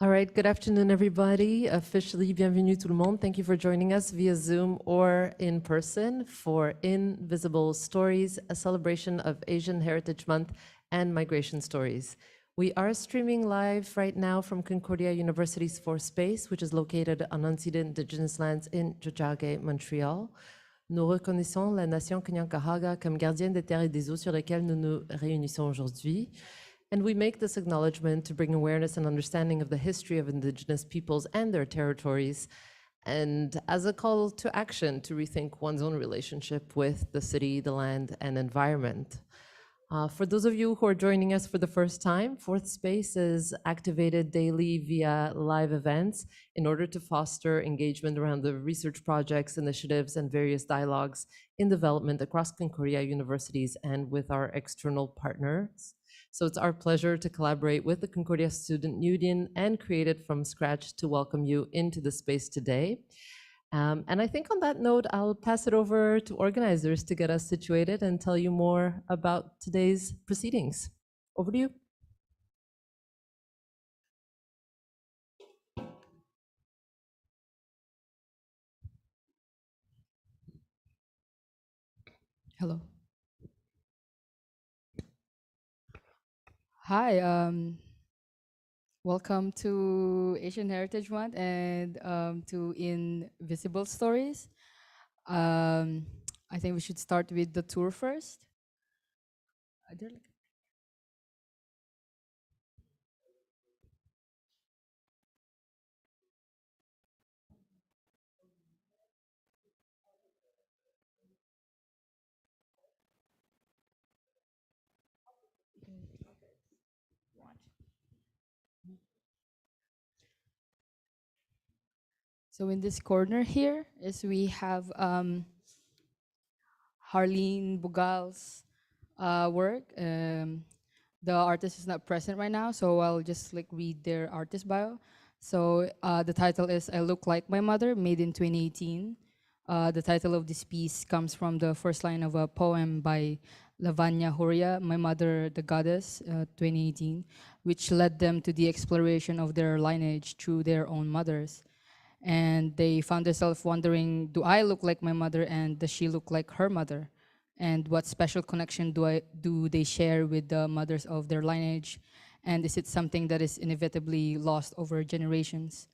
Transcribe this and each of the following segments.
All right, good afternoon, everybody. Officially, bienvenue tout le monde. Thank you for joining us via Zoom or in person for Invisible Stories, a celebration of Asian Heritage Month and migration stories. We are streaming live right now from Concordia University's Fourth Space, which is located on unceded Indigenous lands in Tiohtià:ke, Montreal. Nous reconnaissons la nation Kanien'kehá:ka comme gardienne des terres et des eaux sur lesquelles nous nous réunissons aujourd'hui. And we make this acknowledgement to bring awareness and understanding of the history of Indigenous peoples and their territories, and as a call to action to rethink one's own relationship with the city, the land, and environment. For those of you who are joining us for the first time, Fourth Space is activated daily via live events in order to foster engagement around the research projects, initiatives, and various dialogues in development across Concordia universities and with our external partners. So it's our pleasure to collaborate with the Concordia Student Union and create it from scratch to welcome you into the space today. And I think on that note, I'll pass it over to organizers to get us situated and tell you more about today's proceedings. Over to you. Hello. Hi, welcome to Asian Heritage Month and to Invisible Stories. I think we should start with the tour first. So in this corner here is we have Harleen Bugal's work. The artist is not present right now, so I'll just read their artist bio. So the title is "I Look Like My Mother," made in 2018. The title of this piece comes from the first line of a poem by Lavanya Horia, "My Mother, the Goddess," 2018, which led them to the exploration of their lineage through their own mothers. And they found themselves wondering, do I look like my mother, and does she look like her mother? And what special connection do they share with the mothers of their lineage? And is it something that is inevitably lost over generations?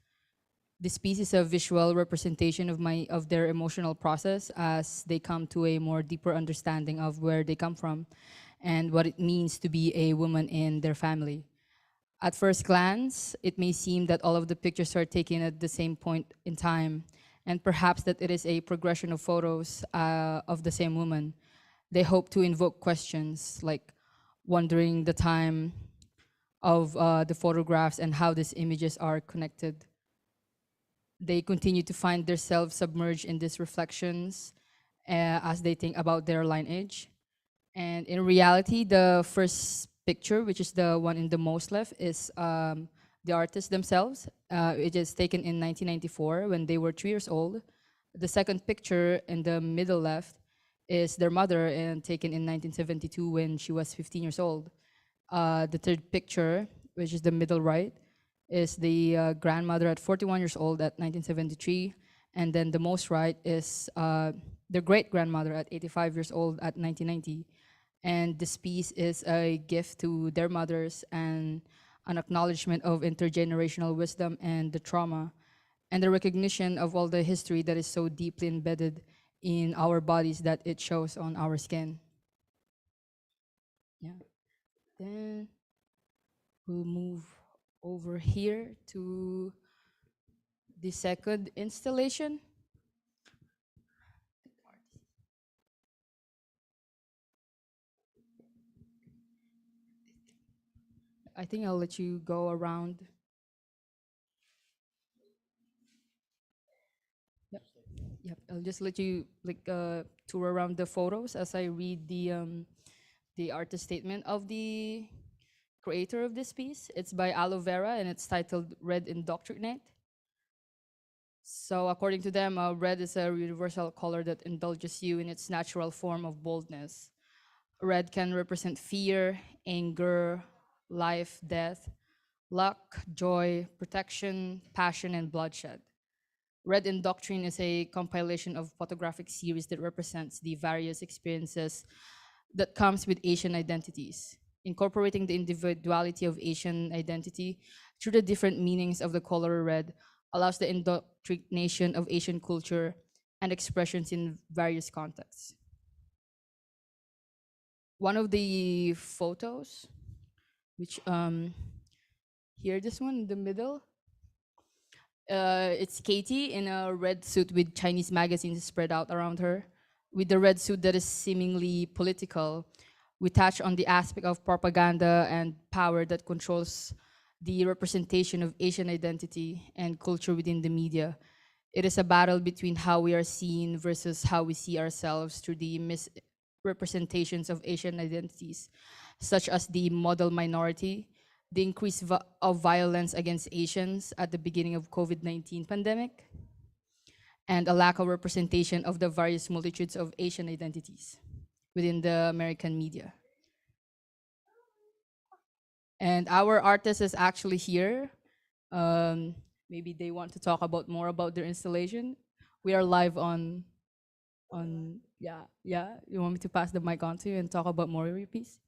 This piece is a visual representation of their emotional process as they come to a more deeper understanding of where they come from and what it means to be a woman in their family. At first glance, it may seem that all of the pictures are taken at the same point in time, and perhaps that it is a progression of photos of the same woman. They hope to invoke questions like wondering the time of the photographs and how these images are connected. They continue to find themselves submerged in these reflections as they think about their lineage. And in reality, the first picture, which is the one in the most left, is the artists themselves. It is taken in 1994 when they were 3 years old. The second picture in the middle left is their mother and taken in 1972 when she was 15 years old. The third picture, which is the middle right, is the grandmother at 41 years old at 1973. And then the most right is the great-grandmother at 85 years old at 1990. And this piece is a gift to their mothers and an acknowledgement of intergenerational wisdom and the trauma and the recognition of all the history that is so deeply embedded in our bodies that it shows on our skin. Yeah. Then we'll move over here to the second installation. I think I'll let you go around. Yep. Yep. I'll just let you tour around the photos as I read the artist statement of the creator of this piece. It's by Aloe Vera and it's titled "Red Indoctrinate." So according to them, red is a universal color that indulges you in its natural form of boldness. Red can represent fear, anger, life, death, luck, joy, protection, passion, and bloodshed. Red in Doctrine is a compilation of photographic series that represents the various experiences that comes with Asian identities, incorporating the individuality of Asian identity through the different meanings of the color red allows the indoctrination of Asian culture and expressions in various contexts. One of the photos, which here, this one in the middle, it's Katie in a red suit with Chinese magazines spread out around her. With the red suit that is seemingly political, we touch on the aspect of propaganda and power that controls the representation of Asian identity and culture within the media. It is a battle between how we are seen versus how we see ourselves through the misrepresentations of Asian identities, such as the model minority, the increase of violence against Asians at the beginning of COVID-19 pandemic, and a lack of representation of the various multitudes of Asian identities within the American media. And our artist is actually here. Maybe they want to talk about more about their installation. We are live on yeah. You want me to pass the mic on to you and talk about more of your piece?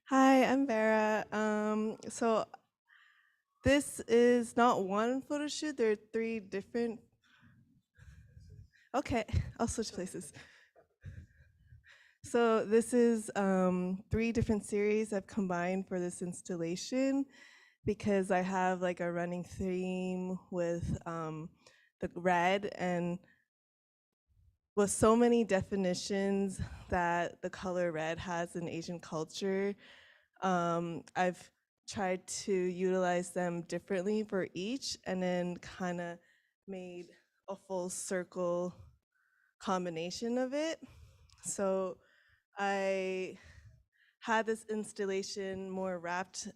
Hi, I'm Vera. So this is not one photo shoot. There are 3 different. Okay, I'll switch places. So this is 3 different series I've combined for this installation because I have like a running theme with the red, and with so many definitions that the color red has in Asian culture, I've tried to utilize them differently for each, and then kind of made a full circle combination of it. So I had this installation more wrapped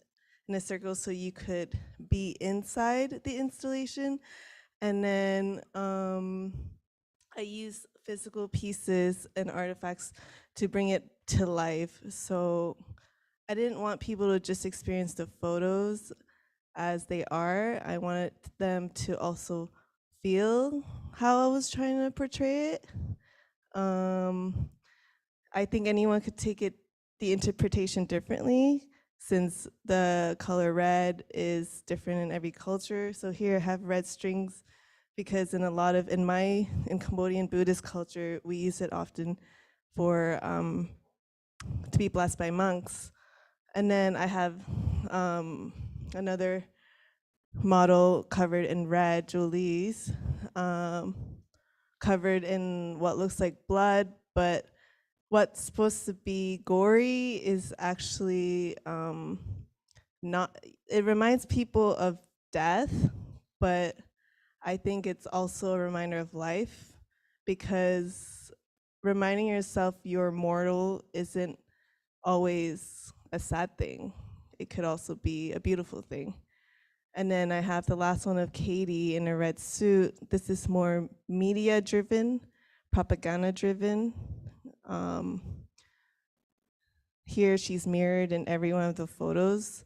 in a circle so you could be inside the installation, and then I use physical pieces and artifacts to bring it to life. So I didn't want people to just experience the photos as they are. I wanted them to also feel how I was trying to portray it. I think anyone could take it, the interpretation differently, since the color red is different in every culture. So here I have red strings because in in Cambodian Buddhist culture, we use it often for to be blessed by monks. And then I have another model covered in red, Julie's, covered in what looks like blood, but what's supposed to be gory is actually not, it reminds people of death, but I think it's also a reminder of life, because reminding yourself you're mortal isn't always a sad thing. It could also be a beautiful thing. And then I have the last one of Katie in a red suit. This is more media driven, propaganda driven. Here she's mirrored in every one of the photos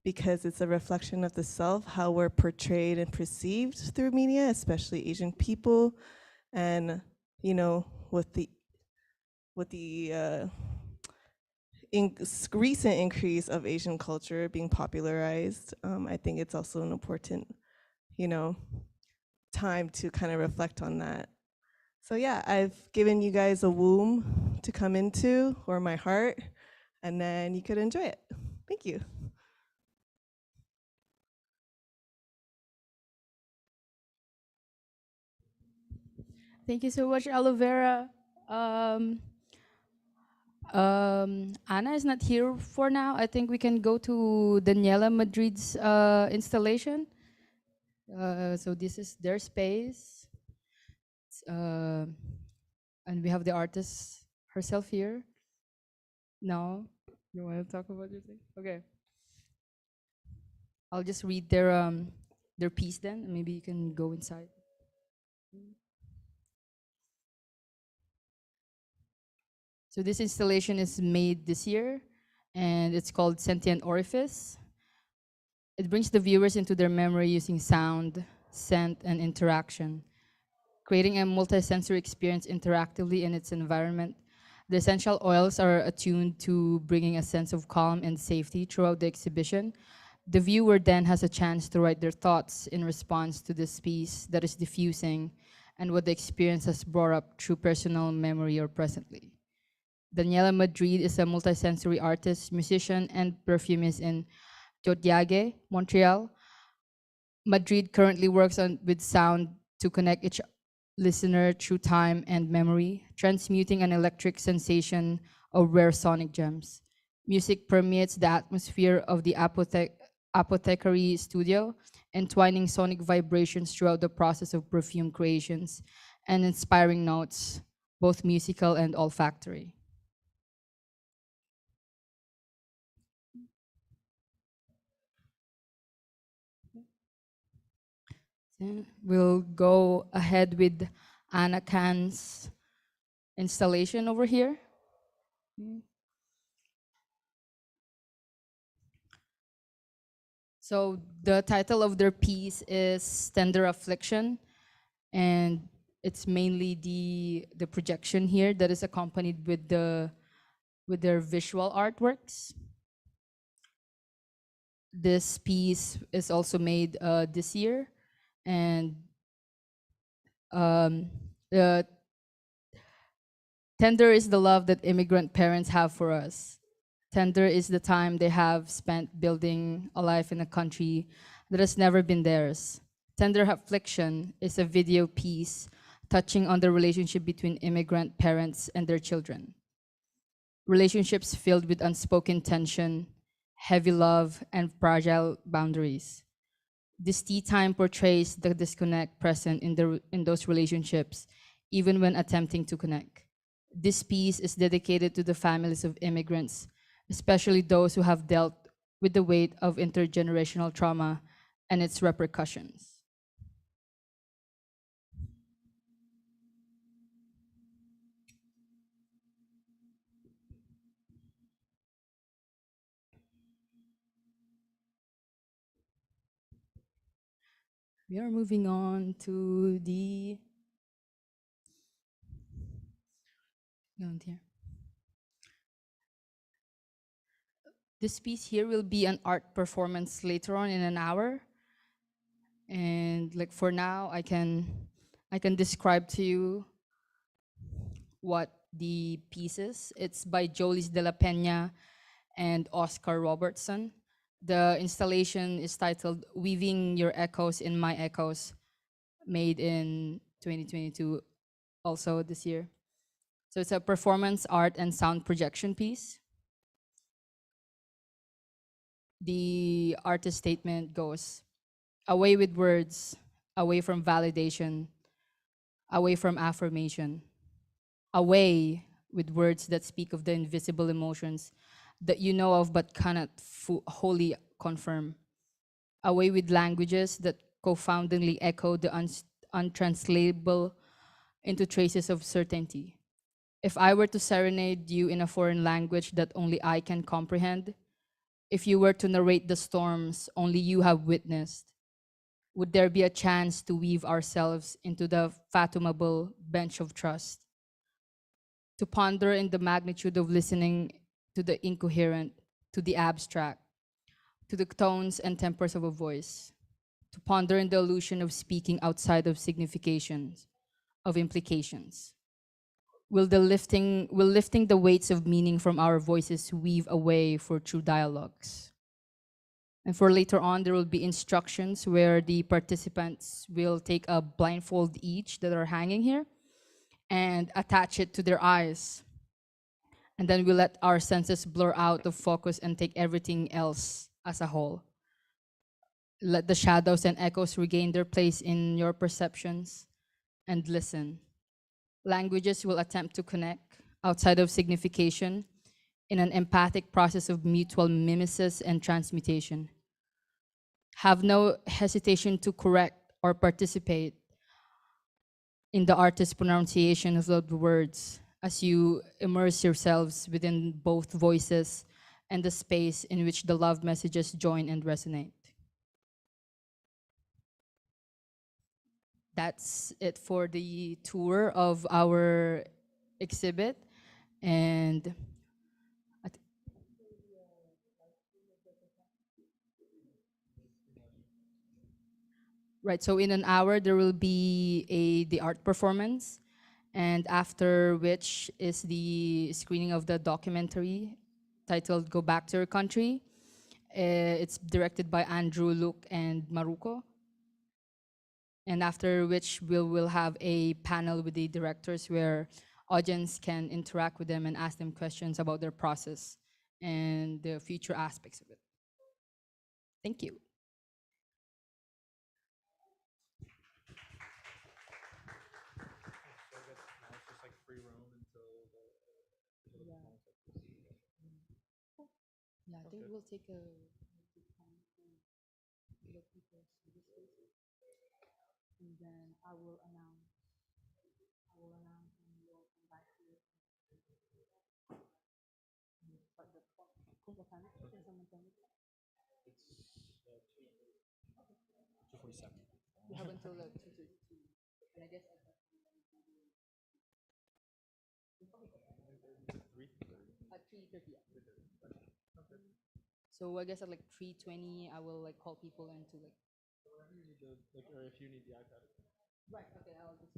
because it's a reflection of the self, how we're portrayed and perceived through media, especially Asian people. And you know, with the recent increase of Asian culture being popularized, I think it's also an important, time to kind of reflect on that. So yeah, I've given you guys a womb to come into, or my heart, and then you could enjoy it. Thank you. Thank you so much, Aloe Vera. Anna is not here for now. I think we can go to Daniela Madrid's installation. So this is their space. And we have the artist herself here. No? You want to talk about your thing? Okay. I'll just read their piece then. Maybe you can go inside. So this installation is made this year. and it's called Sentient Orifice. It brings the viewers into their memory using sound, scent, and interaction, creating a multisensory experience interactively in its environment. The essential oils are attuned to bringing a sense of calm and safety throughout the exhibition. The viewer then has a chance to write their thoughts in response to this piece that is diffusing and what the experience has brought up through personal memory or presently. Daniela Madrid is a multisensory artist, musician, and perfumist in Jotiage, Montreal. Madrid currently works with sound to connect each listener through time and memory, transmuting an electric sensation of rare sonic gems. Music permeates the atmosphere of the apothecary studio, entwining sonic vibrations throughout the process of perfume creations and inspiring notes, both musical and olfactory. We'll go ahead with Anna Khan's installation over here. So the title of their piece is Tender Affliction, and it's mainly the projection here that is accompanied with their visual artworks. This piece is also made this year, and the tender is the love that immigrant parents have for us. Tender is the time they have spent building a life in a country that has never been theirs. Tender Affliction is a video piece touching on the relationship between immigrant parents and their children. Relationships filled with unspoken tension, heavy love, and fragile boundaries. This tea time portrays the disconnect present in those relationships, even when attempting to connect. This piece is dedicated to the families of immigrants, especially those who have dealt with the weight of intergenerational trauma and its repercussions. We are moving on to the here. This piece here will be an art performance later on in an hour. And like for now, I can describe to you what the piece is. It's by Jolis de la Peña and Oscar Robertson. The installation is titled Weaving Your Echoes in My Echoes, made in 2022, also this year. So it's a performance art and sound projection piece. The artist statement goes, away with words, away from validation, away from affirmation, away with words that speak of the invisible emotions that you know of but cannot wholly confirm, away with languages that confoundingly echo the untranslatable into traces of certainty. If I were to serenade you in a foreign language that only I can comprehend, if you were to narrate the storms only you have witnessed, would there be a chance to weave ourselves into the fathomable bench of trust? To ponder in the magnitude of listening to the incoherent, to the abstract, to the tones and tempers of a voice, to ponder in the illusion of speaking outside of significations, of implications. Will lifting the weights of meaning from our voices weave a way for true dialogues? And for later on, there will be instructions where the participants will take a blindfold each that are hanging here and attach it to their eyes. And then we let our senses blur out of focus and take everything else as a whole. Let the shadows and echoes regain their place in your perceptions and listen. Languages will attempt to connect outside of signification in an empathic process of mutual mimesis and transmutation. Have no hesitation to correct or participate in the artist's pronunciation of the words as you immerse yourselves within both voices and the space in which the love messages join and resonate. That's it for the tour of our exhibit. And right, so in an hour there will be the art performance, and after which is the screening of the documentary titled "Go Back to Your Country." It's directed by Andrew, Luke, and Maruko. And after which we'll have a panel with the directors where audience can interact with them and ask them questions about their process and the future aspects of it. Thank you. Yeah, I think we'll take a time to let people see the spaces, and then I will announce. And we'll come back to it. But the time, can someone tell me? It's 2:47. We have until 2:32. And I guess at 3:30. So I guess at like 3:20, I will like call people into like. Whatever you need to like, or if you need the iPad. Right. Okay. I'll just.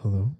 Hello.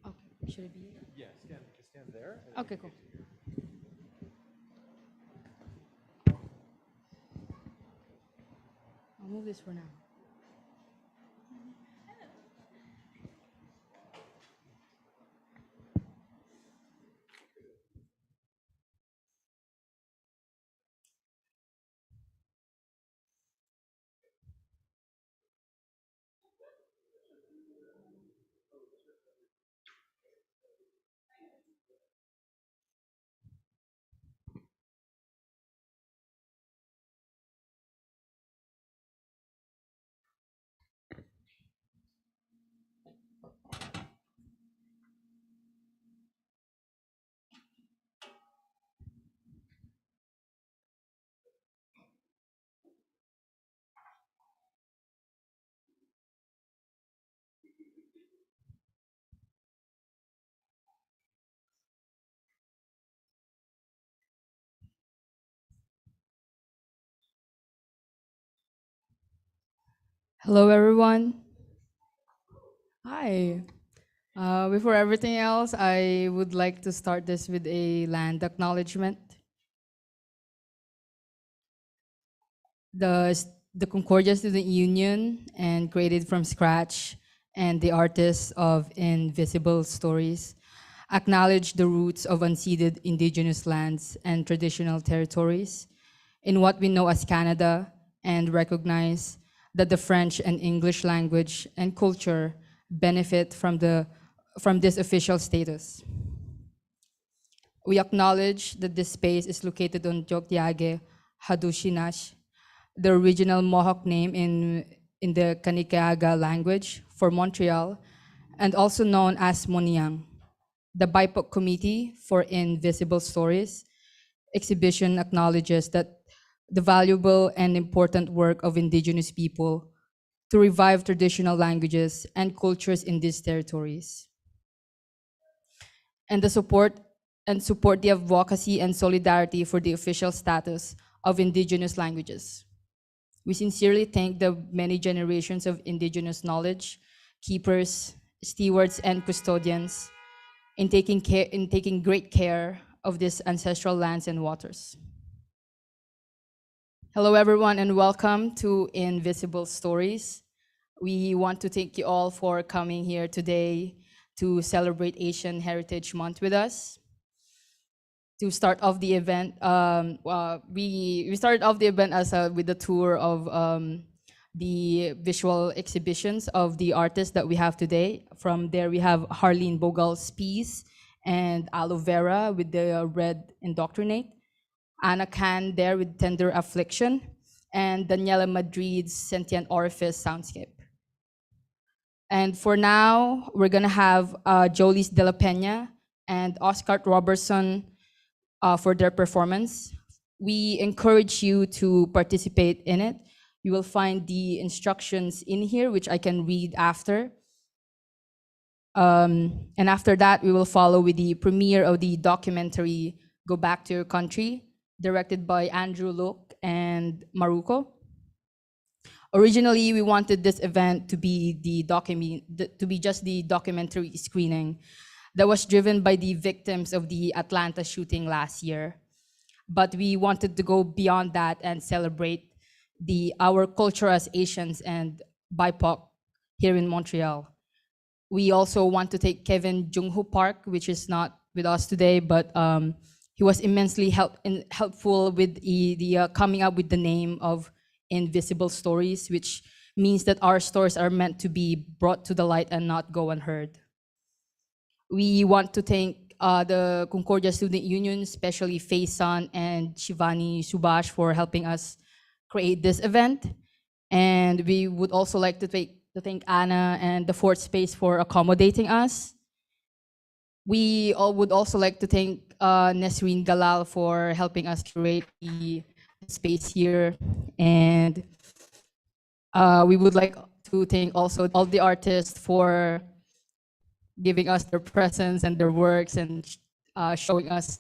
Okay, should it be? Yeah, stand there. Okay, cool. I'll move this for now. Hello, everyone. Hi. Before everything else, I would like to start this with a land acknowledgement. The Concordia Student Union and created from scratch, and the artists of Invisible Stories acknowledge the roots of unceded indigenous lands and traditional territories in what we know as Canada, and recognize that the French and English language and culture benefit from this official status. We acknowledge that this space is located on Joktiage Hadushinash, the original Mohawk name in the Kanikaaga language for Montreal, and also known as Moniang. The BIPOC Committee for Invisible Stories exhibition acknowledges that the valuable and important work of Indigenous people to revive traditional languages and cultures in these territories, and support the advocacy and solidarity for the official status of Indigenous languages. We sincerely thank the many generations of Indigenous knowledge, keepers, stewards, and custodians in taking great care of these ancestral lands and waters. Hello, everyone, and welcome to Invisible Stories. We want to thank you all for coming here today to celebrate Asian Heritage Month with us. To start off the event, we started off the event with a tour of the visual exhibitions of the artists that we have today. From there, we have Harleen Bogal's piece and Aloe Vera with the Red Indoctrinate, Anna Khan there with Tender Affliction, and Daniela Madrid's Sentient Orifice Soundscape. And for now, we're gonna have Jolies de la Peña and Oscar Robertson for their performance. We encourage you to participate in it. You will find the instructions in here, which I can read after. And after that, we will follow with the premiere of the documentary Go Back to Your Country, directed by Andrew Luke and Maruko. Originally, we wanted this event to be just the documentary screening that was driven by the victims of the Atlanta shooting last year. But we wanted to go beyond that and celebrate our culture as Asians and BIPOC here in Montreal. We also want to take Kevin Jungho Park, which is not with us today, but he was immensely helpful with the coming up with the name of Invisible Stories, which means that our stories are meant to be brought to the light and not go unheard. We want to thank the Concordia Student Union, especially Faisan and Shivani Subash, for helping us create this event. And we would also like to thank Anna and the Fourth Space for accommodating us. We all would also like to thank Nesreen Galal for helping us curate the space here. And we would like to thank also all the artists for giving us their presence and their works and showing us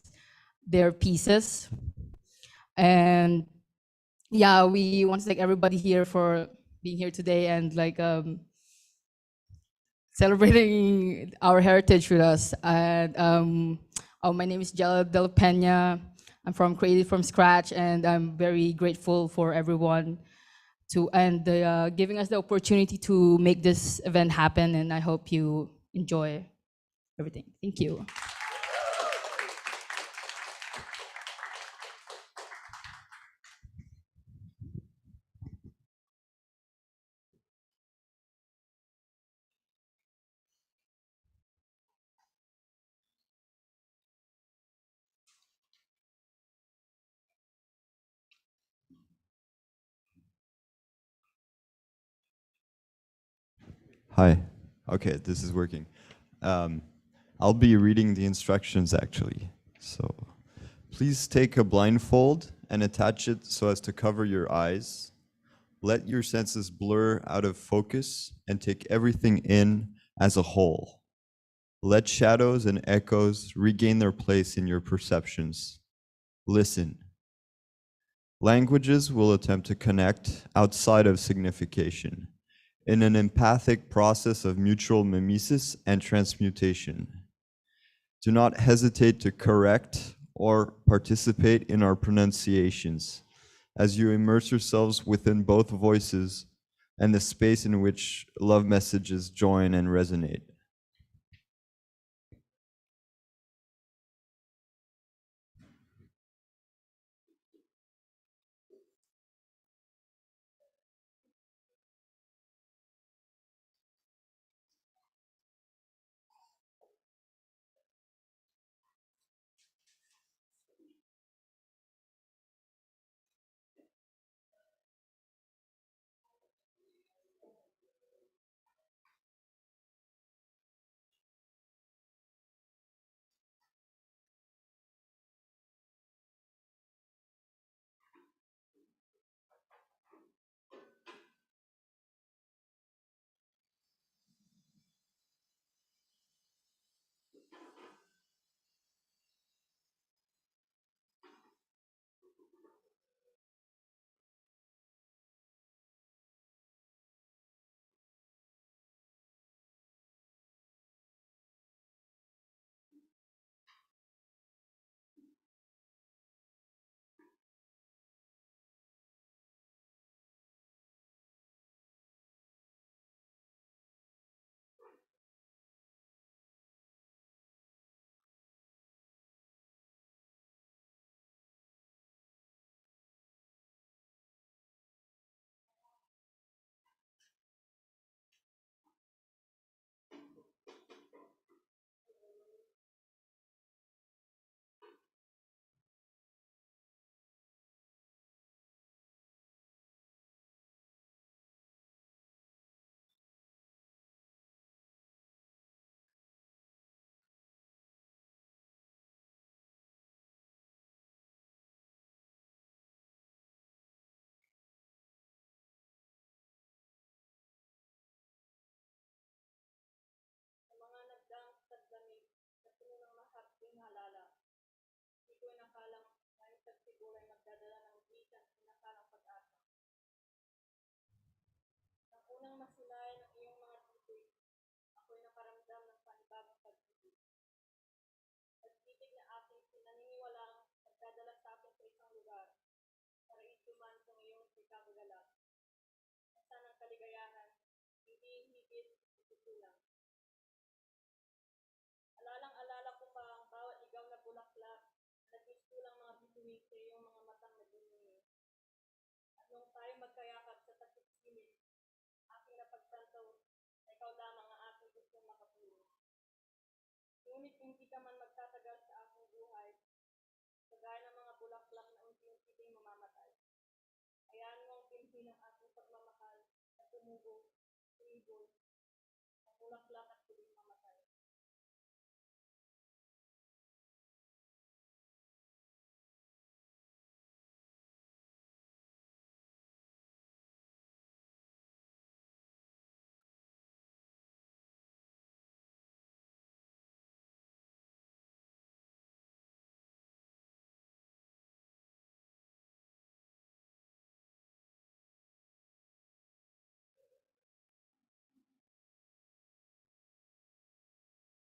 their pieces. And yeah, we want to thank everybody here for being here today and like celebrating our heritage with us. And my name is Jella Del Pena. I'm from Created from Scratch, and I'm very grateful for everyone giving us the opportunity to make this event happen. And I hope you enjoy everything. Thank you. Hi. Okay, this is working. I'll be reading the instructions actually. So please take a blindfold and attach it so as to cover your eyes. Let your senses blur out of focus and take everything in as a whole. Let shadows and echoes regain their place in your perceptions. Listen. Languages will attempt to connect outside of signification in an empathic process of mutual mimesis and transmutation. Do not hesitate to correct or participate in our pronunciations as you immerse yourselves within both voices and the space in which love messages join and resonate. dumite yung mga matang na dumi. At nung tayo magkayakap sa takip silid, aking napagtanto na ikaw lamang ang aking gustong makapulong. Ngunit hindi ka man magtatagal sa aking buhay, kagaya ng mga bulaklak na unti-unti ding mamamatay. Hayaan mo ang pinhi ng aking pagmamahal na tumubo, tumiboy, ang bulaklak at tuloy mamatay.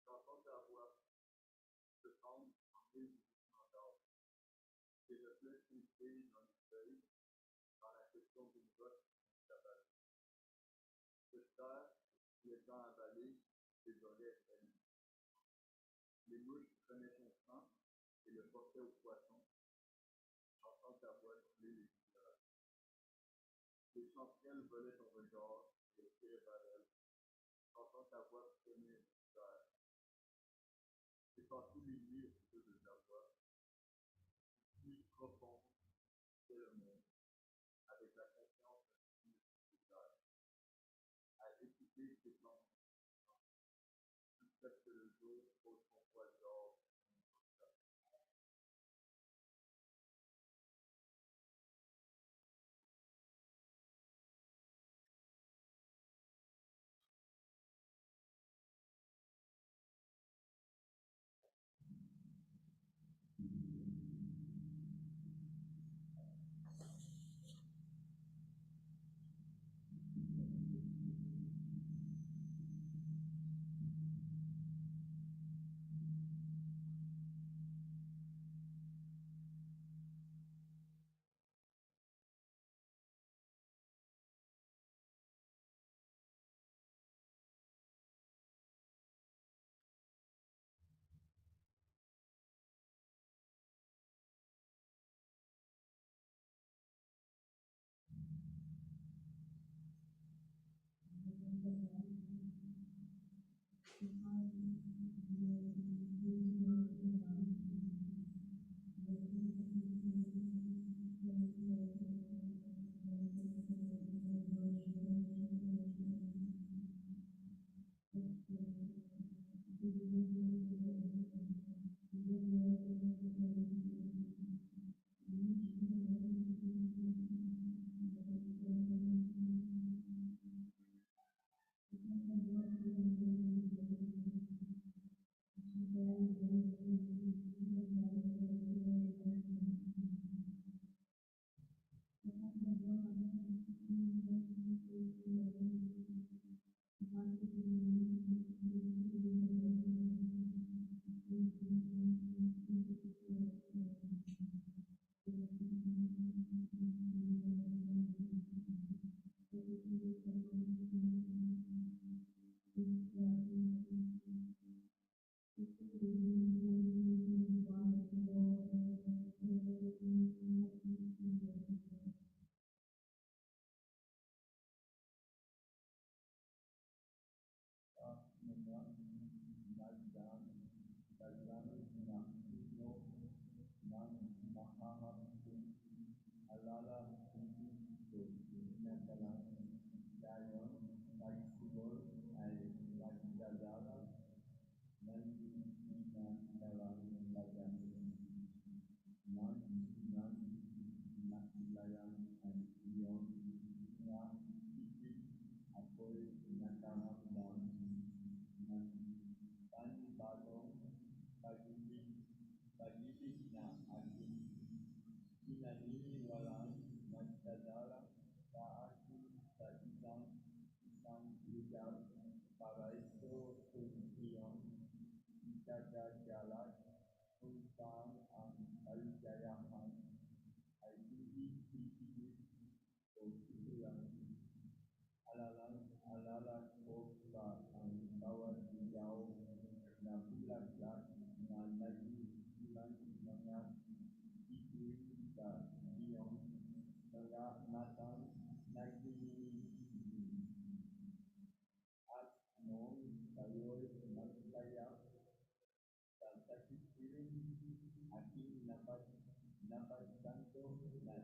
J'entends ta voix se tendre en mille mouvements d'or. Tes reflets filtrés dans les feuilles, dans la question d'une goutte qui s'abat. Cette terre, qui étant avalée, désolée elle. Les mouches prenaient ton sang et le portaient aux poissons. J'entends ta voix hurler les couleurs. Les chanterelles volaient ton regard et le tir vers elle. J'entends ta voix fremer le terre. J'ai passé les nuits autour de ta voix, nuit profonde, c'est le monde, avec la confiance de terre, à écouter tes plans, jusqu'à ce que le jour pose son poids d'or.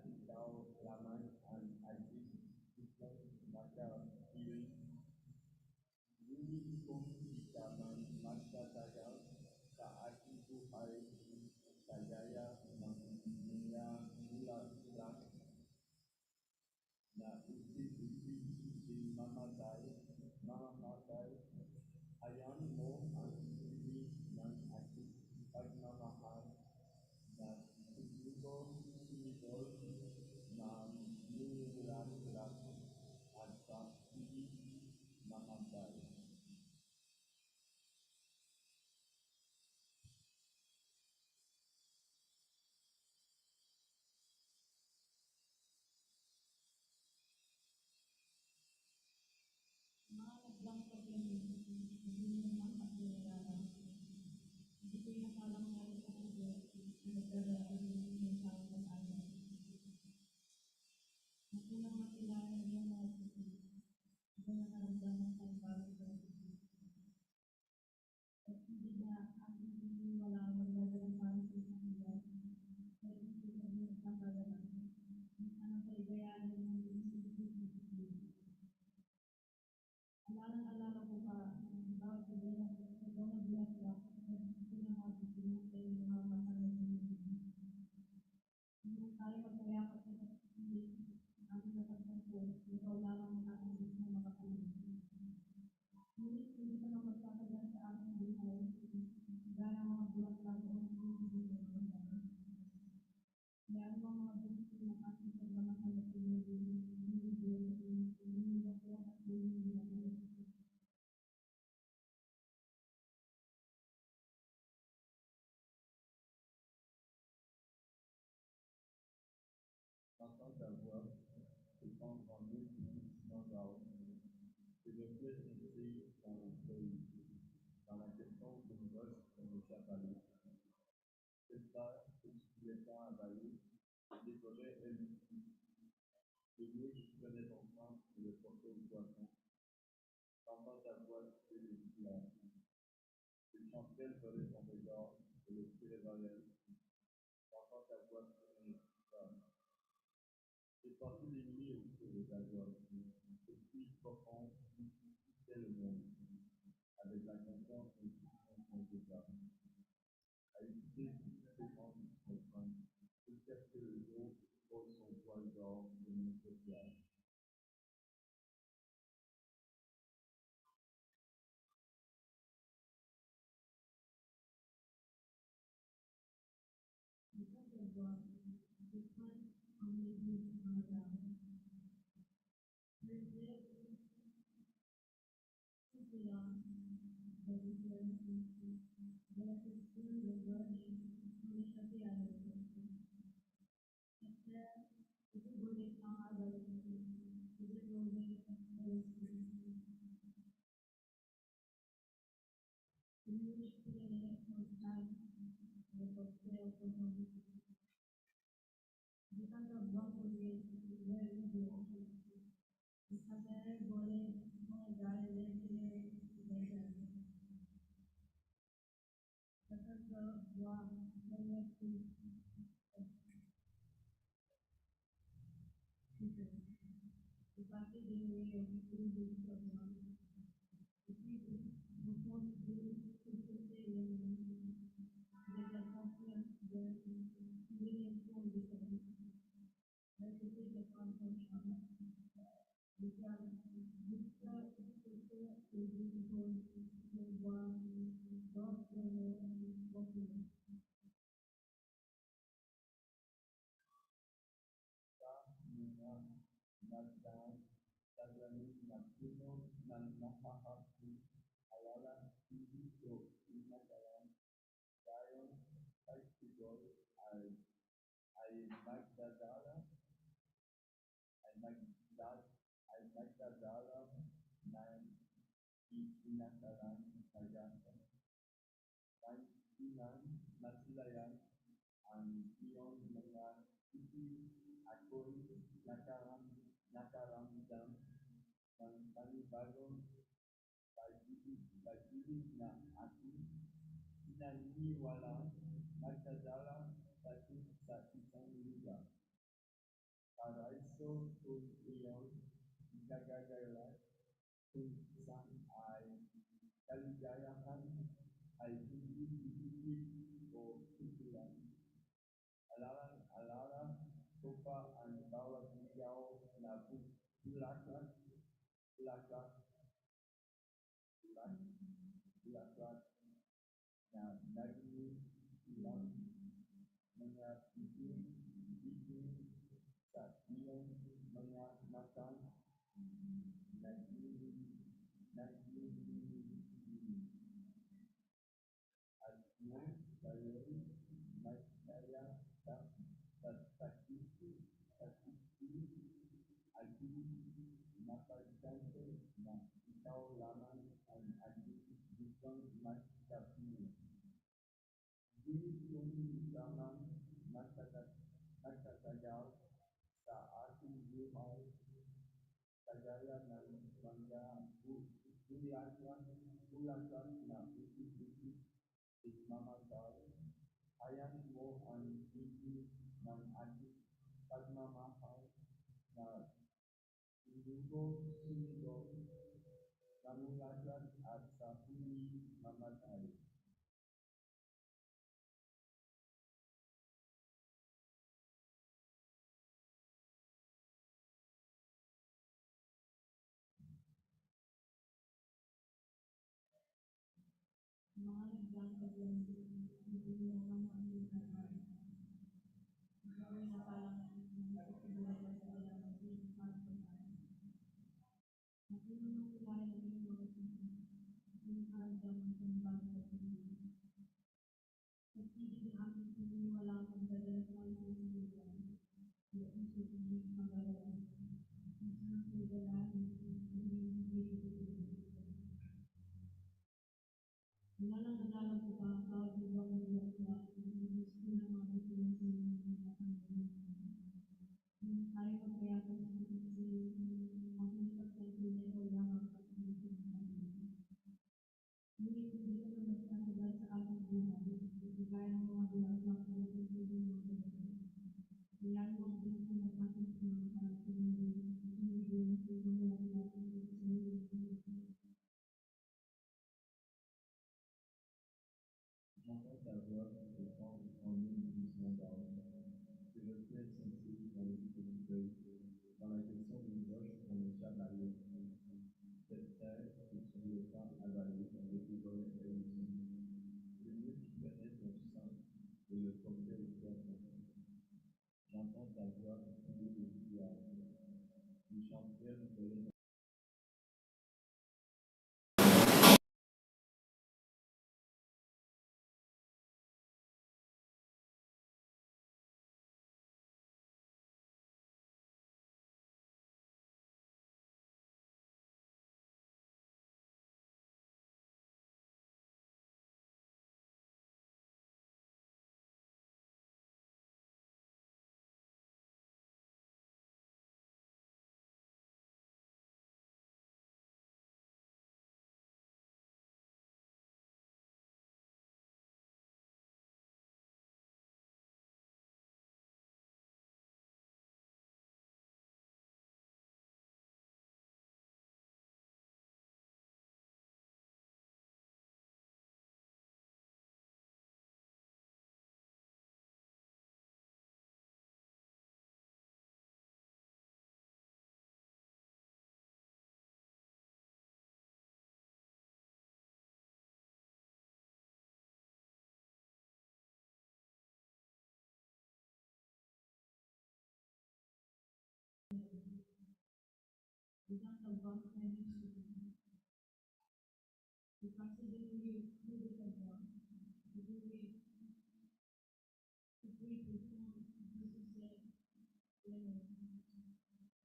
ikaw lamang ang aking isang makapili. Ngunit kung di ka man magtatagal sa aking buhay, kagaya ng mga ulat lang na unti-unti din mamamatay, hayaan mo ang subi ng aking pagmamahal na siguro sinidol ng nilalat at sa hindi mamatay. Mga naglang paglamin, hindi naman at nilalaman. Hindi ko yung nakalang namin sa puso, na nagdaraan ng tao sa akin. Ang unang makilala ng mga puso, ito na naramdaman sa bago sa puso. At hindi na ang hindi wala magdadalang para sa kanila. At hindi na din ang kagalan. Ang kaibayanan ng puso. Alang-alang ko pa, bawat sabihin ng mga bulaklak at pinahagin ay mga matanong. Hindi tayo magkayakap sa pagkakilig, ang napagtanto, ikaw lamang ang aking gusto makapilig. Ngunit hindi ka naman magkakagan sa aking buhay, gaya ng mga bulaklak o hindi ng mga. Kaya ang mga gusto ng aking pagmamahal at pinili, hindi ako at hindi ako. J'entends ta voix s'étendre en multiples standards. Je reflète ainsi dans le pays, dans la question d'une gosse qu'on échappe à l'eau. Cette terre, qui est tant envahie, désolée elle aussi. Le lieu qui prenait ton sang et le portait au poisson. J'entends ta voix et les fleurs. Je chanterai le volet ton regard et le tirer vers elle. J'entends ta voix tourner ça. J'ai passé des nuits autour de ta voix. Le puits profond, c'est le monde, avec la conscience intuition qu'on départ. À écouter ces grands contraintes, jusqu'à ce que le jour pose son voile d'or de mon social. Nagdaan, tagani na puno ng nakahati, alala hindi ko inagalan, gayon ay sigol ay magdadala, ay magdadala ng inagalan sa gayon. Inan nasilayan ang iyong mga isip ako'y nakaramdam ng panibagong pag-ibig na aking pinaniniwalang magdadala sa akin sa isang lugar. kagagalan kung saan ay kaligayahan ay hindi ibig o susulan. Alarang-alarang ko pa ang bawat ligaw na bulaklak, bulaklak, bulaklak na naging ilang mga bitin sa iyong mga matang nag-iinit at iyong sarili may kaya sa sakiti aking napagtanto na ikaw lamang ang aking gustong magkapiling. Di kung lamang nakatagal sa aking buhay kagaya ng mga bulaklak na uti-uti mamatay. Hayaan mo ang ibig ng aking pagmamahal na sumigo namulaklak at sa huli mamatay. Mga nagdangkad lang din, hindi mo naman ang lugar. Gawin na palang nakikigulat sa kanilang magiging pagkakaan. Nakilang ng kulay na rin mga sisi, yung karamdaman ng bangkad ng pag-ibig na aming pininiwalang pagdadalas ng pagkakalimutan, yung subi magagawa, isang pagdalahin, Nalala ko pa ang tawag ng mga bulaklak na gusto na mabutuin sa mga kapatid. Yung tayo magkayakap sa kasi ang pinipagtanggol na ikaw lamang at hindi ko naman. Ngunit hindi ko na magkakagal sa aking buhay. Gaya ng mga bulaklak na nagtutulong ng mga. Kailan mo ang gusto ng aking pinamahal at pinili yung mga bulaklak sa iyo. J'entends ta voix répondre en une doucement d'âme. Je reflète sensible dans le petit feuille, dans la question d'une roche qu'on échappe à l'eau. Cette terre que tu ne veux pas avaler de tes volets réussis. Le mieux qui connaît ton sang et le porter au cœur. J'entends ta voix couler de brouillard. Tu chanterais le soleil. Isang tagbang na subi. Ipasa din yung tagbang. Depuis,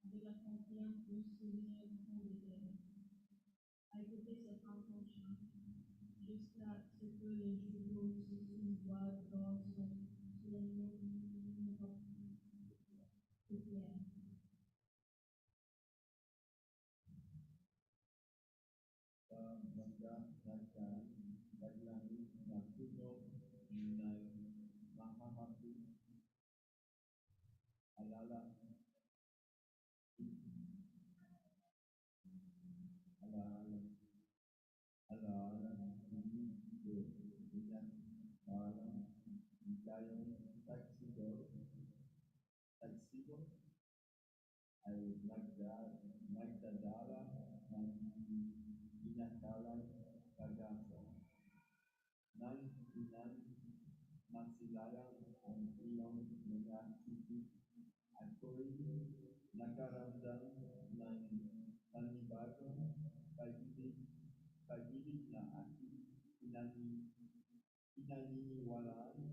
de la confiance au souvenir fondé. À écouter cette rencontre jusqu'à ce que les jours se soulèvent dans sur le monde populaire. Naglangit na puno ng mahamati, alala, Lion Taxido, ay nagdadala ng inakalang pag-asa. Nang inan masilayan ang iyong mga titik, ako'y nakaramdam ng panibagong pag-ibig na aking pinaniniwalaan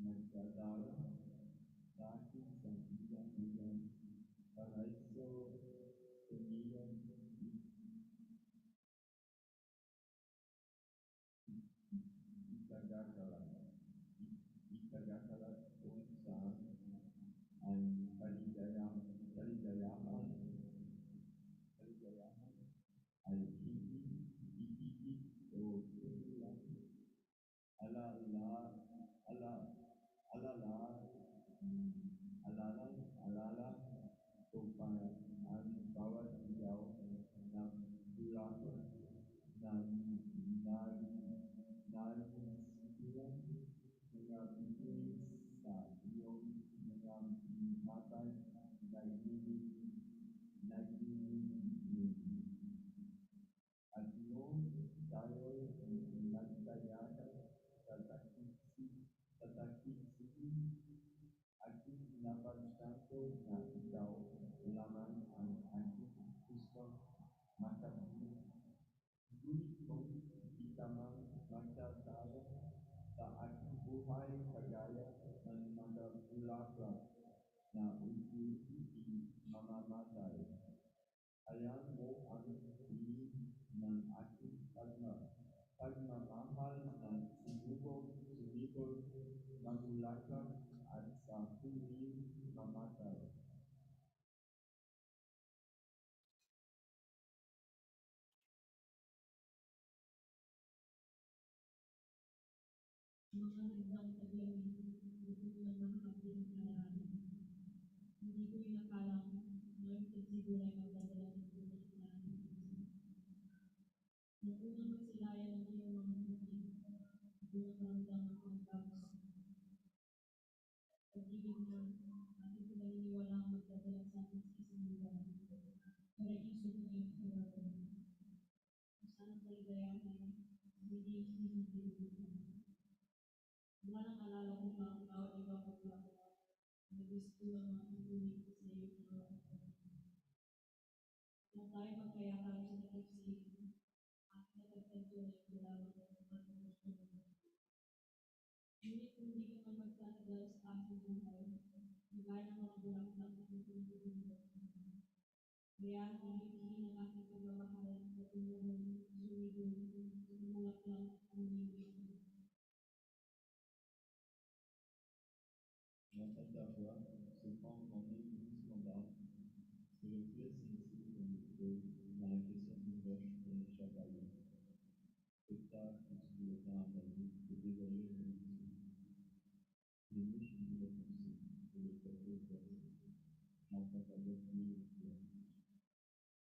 nagdadala sa akin sa ilang paraiso tumilong ikagakalat kung saan ang kaligayahan ay hindi iibig o tutulak. Alala, ala, alala, alala ko pa ang bawat ilaw ng bulaklak na nagsimulang mga bituin sa iyong mga matay nagdidilim. At noong tayo'y nagkayakan sa takip-silim, aking napagtanto na ikaw lamang ang aking gustong makapiling. Ngunit kung di ka man magtatalo sa aking buhay kagaya ng mga bulaklak na unti-unting mamamatay, hayaan mo ang himig ng aking pagmamahal na sumibol, mamulaklak at sa huling mamatay. Mga handang taglawin, gusto ng mga hapin karaan. Hindi ko inakalang ngayon pagsiguray magdadala ng tunay na nung unang magsilayan ng iyong mga hapin, doon nakaramdam ako ang bagos. Pag-ibig na aking pinaniniwalang magdadala sa akin sa isang lugar. Paraiso ng iyong karawan. Kung saan ang kaligayahan, hindi hinihintay. Walang alala ko pa ang bawat ibang pagkakataon na gusto ng mga tutunin sa iyong karawan. Nang tayo magkayakap sa takip-silim, aking napagtanto na ito lamang ang gusto ng mga. Ngunit kung di ka man magtatagal sa aking buhay, gaya ng mga bulaklak na tutulungan. Kaya hinihingi ng aking pagmamahal na tumulong, sumigol, bulaklak at umibig. J'entends ta voix se transformer doucement sur le plus sensible dans le feu, dans la question d'une roche pour le chevalier. Plus tard, lorsque le temps a permis de dévoiler le dessous, les mouches ont repoussé et le plateau versé. J'entends ta voix crier le ciel.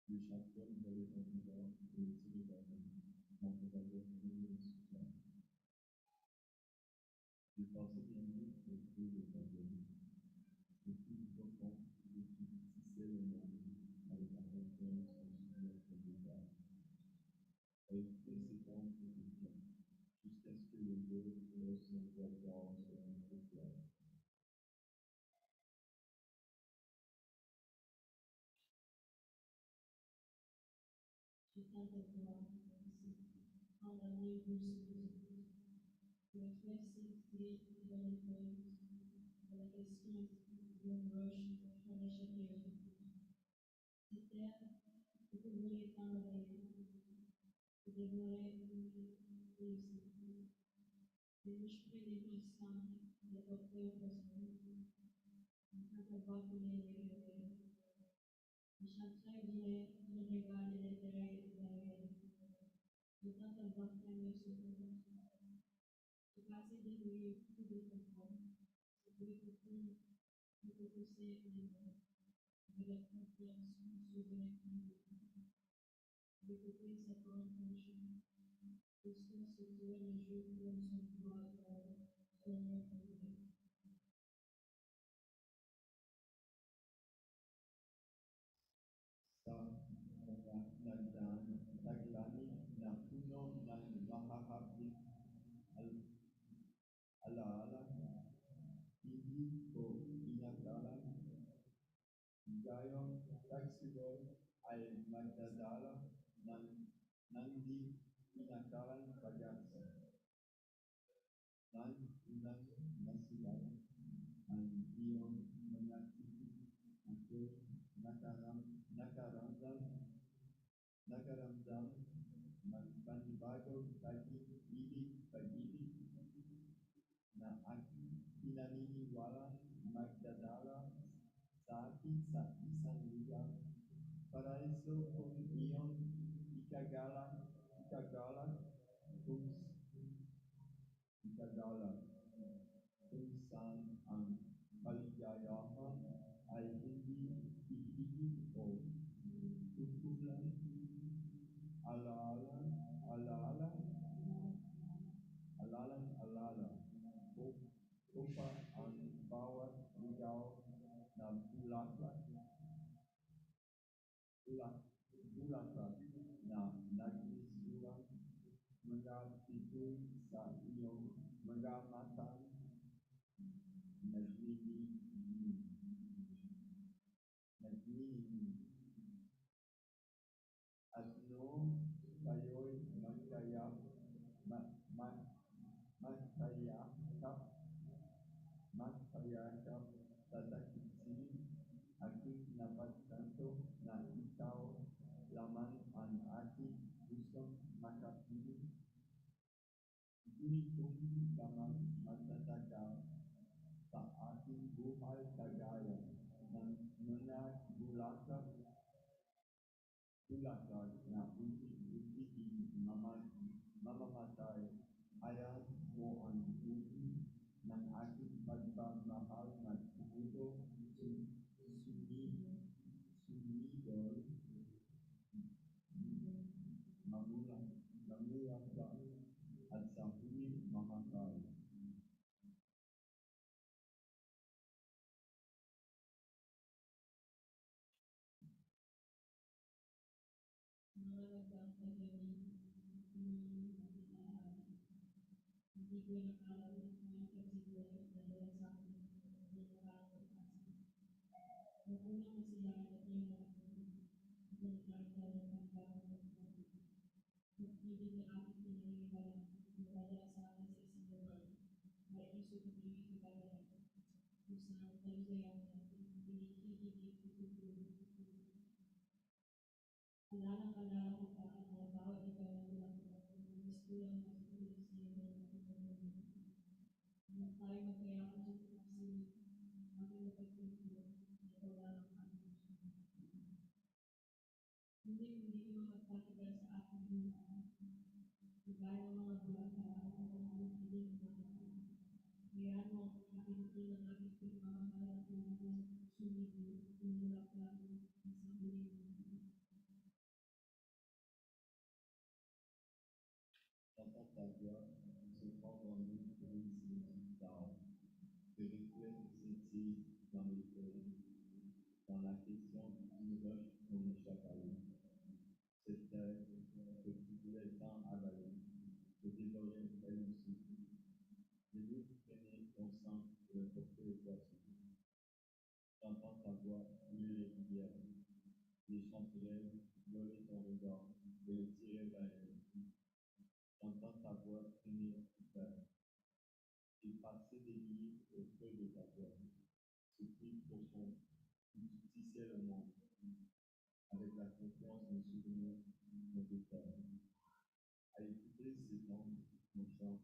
Le chaperon volait en couleur et le tiré vers nous. J'entends ta voix crier le souffle. J'ai passé des nuits au feu de ta voix. Le plus profond de qui tissait le monde avec la confiance en celui entre deux barres. Elle fait s'étendre tout le temps, jusqu'à ce que le feu laisse son regard sur un feu clair. J'ai tant de voir ici, en la nuit douce le fait s'écrit dans les feuilles, de la question d'une roche pour les cheveux. Cette terre, que vous voulez t'enlever, que dévorer réussir. Les mouches près des puissants, les porter au poisson, quand on va couler les rêves. Les chantiers dîner, le régal et l'intérêt et derrière. Le temps qu'on va fermer ce monde. Se passer des nuits, tout de confort. Se trouver profond, de repousser les mots. De la confiance, souverain, depuis sa convention, jusqu'à ce que le jour où son droit soit retrouvé. Sa naglani na puno ng mahahapit alaala, hindi ko inakala gayong flexible ay magdadala ng di inakalang pag-asa. Nang unang masilayan ang iyong mga titik ako'y nakaramdam ng panibagong pag-ibig na pinaniniwalang magdadala sa akin sa isang lugar. Paraiso kung iyong ikagalang kung saan ang kaligayahan ay hindi iibig o tutulan, alaala, alaala, alalang-alala, upa ang bawat ligaw na bulaklak na nagmisulang mga bituin sa iyong mga matang naglilingid. At noong kayo'y magkayakap sa dakitsin, ako'y napagtanto na ikaw lamang ang aking gustong makapiling. Ngunit hindi ka man magtatagal sa aking buhay kagaya ng mga bulaklak na unti-unting mamamatay. Hayaan mo ang buhay ng aking pagmamahal na tugulo sumidol mamulak at sa huli mamatay. Mga nagkakagaling, hindi ko nakala na encapsulate na dala sa akin ng nakakapagpasa. Ang unang masilayan at yung nagkakagaling ng pagkakapagpasa. Pag-ibig na aking pinaniniwalaan, nadala sa akin sa isang lugar, may iso na pinagkagalan, kung saan kaligayahan at hindi tutulog. Alang-alala ko pa ang mga bawat ikaw na bulaklak na mistulang matutulog sa iyo ng pagkakamali. Nang tayo magkayakap sa pagkakamali, aking napagtanto na ikaw lamang ang gusto. Hindi ko magtatagal sa aking buhay. Gaya ng mga bulaklak at mga piling na hayaan mo ang ipinipin ng aking pagmamahal at tulong sumibo, bulaklak sa huling Natatagwa cependant nous pour une semaine d'art, de réfléchir dans les feuilles, dans la question d'une roche qu'on échappe à l'eau. Cette terre que tu voulais tant avaler, te dévorer elle aussi. Les loups prenaient ton sang pour le porter aux poissons. J'entends ta voix huer les rivières, les chanterelles voler ton regard et le tirer vers elle. J'entends ta voix finir vers. J'ai passé des nuits au creux de ta voix, ce cri profond, où tu tissais le monde, avec la confiance de souvenirs me déterre. À écouter ces langues, mon chant,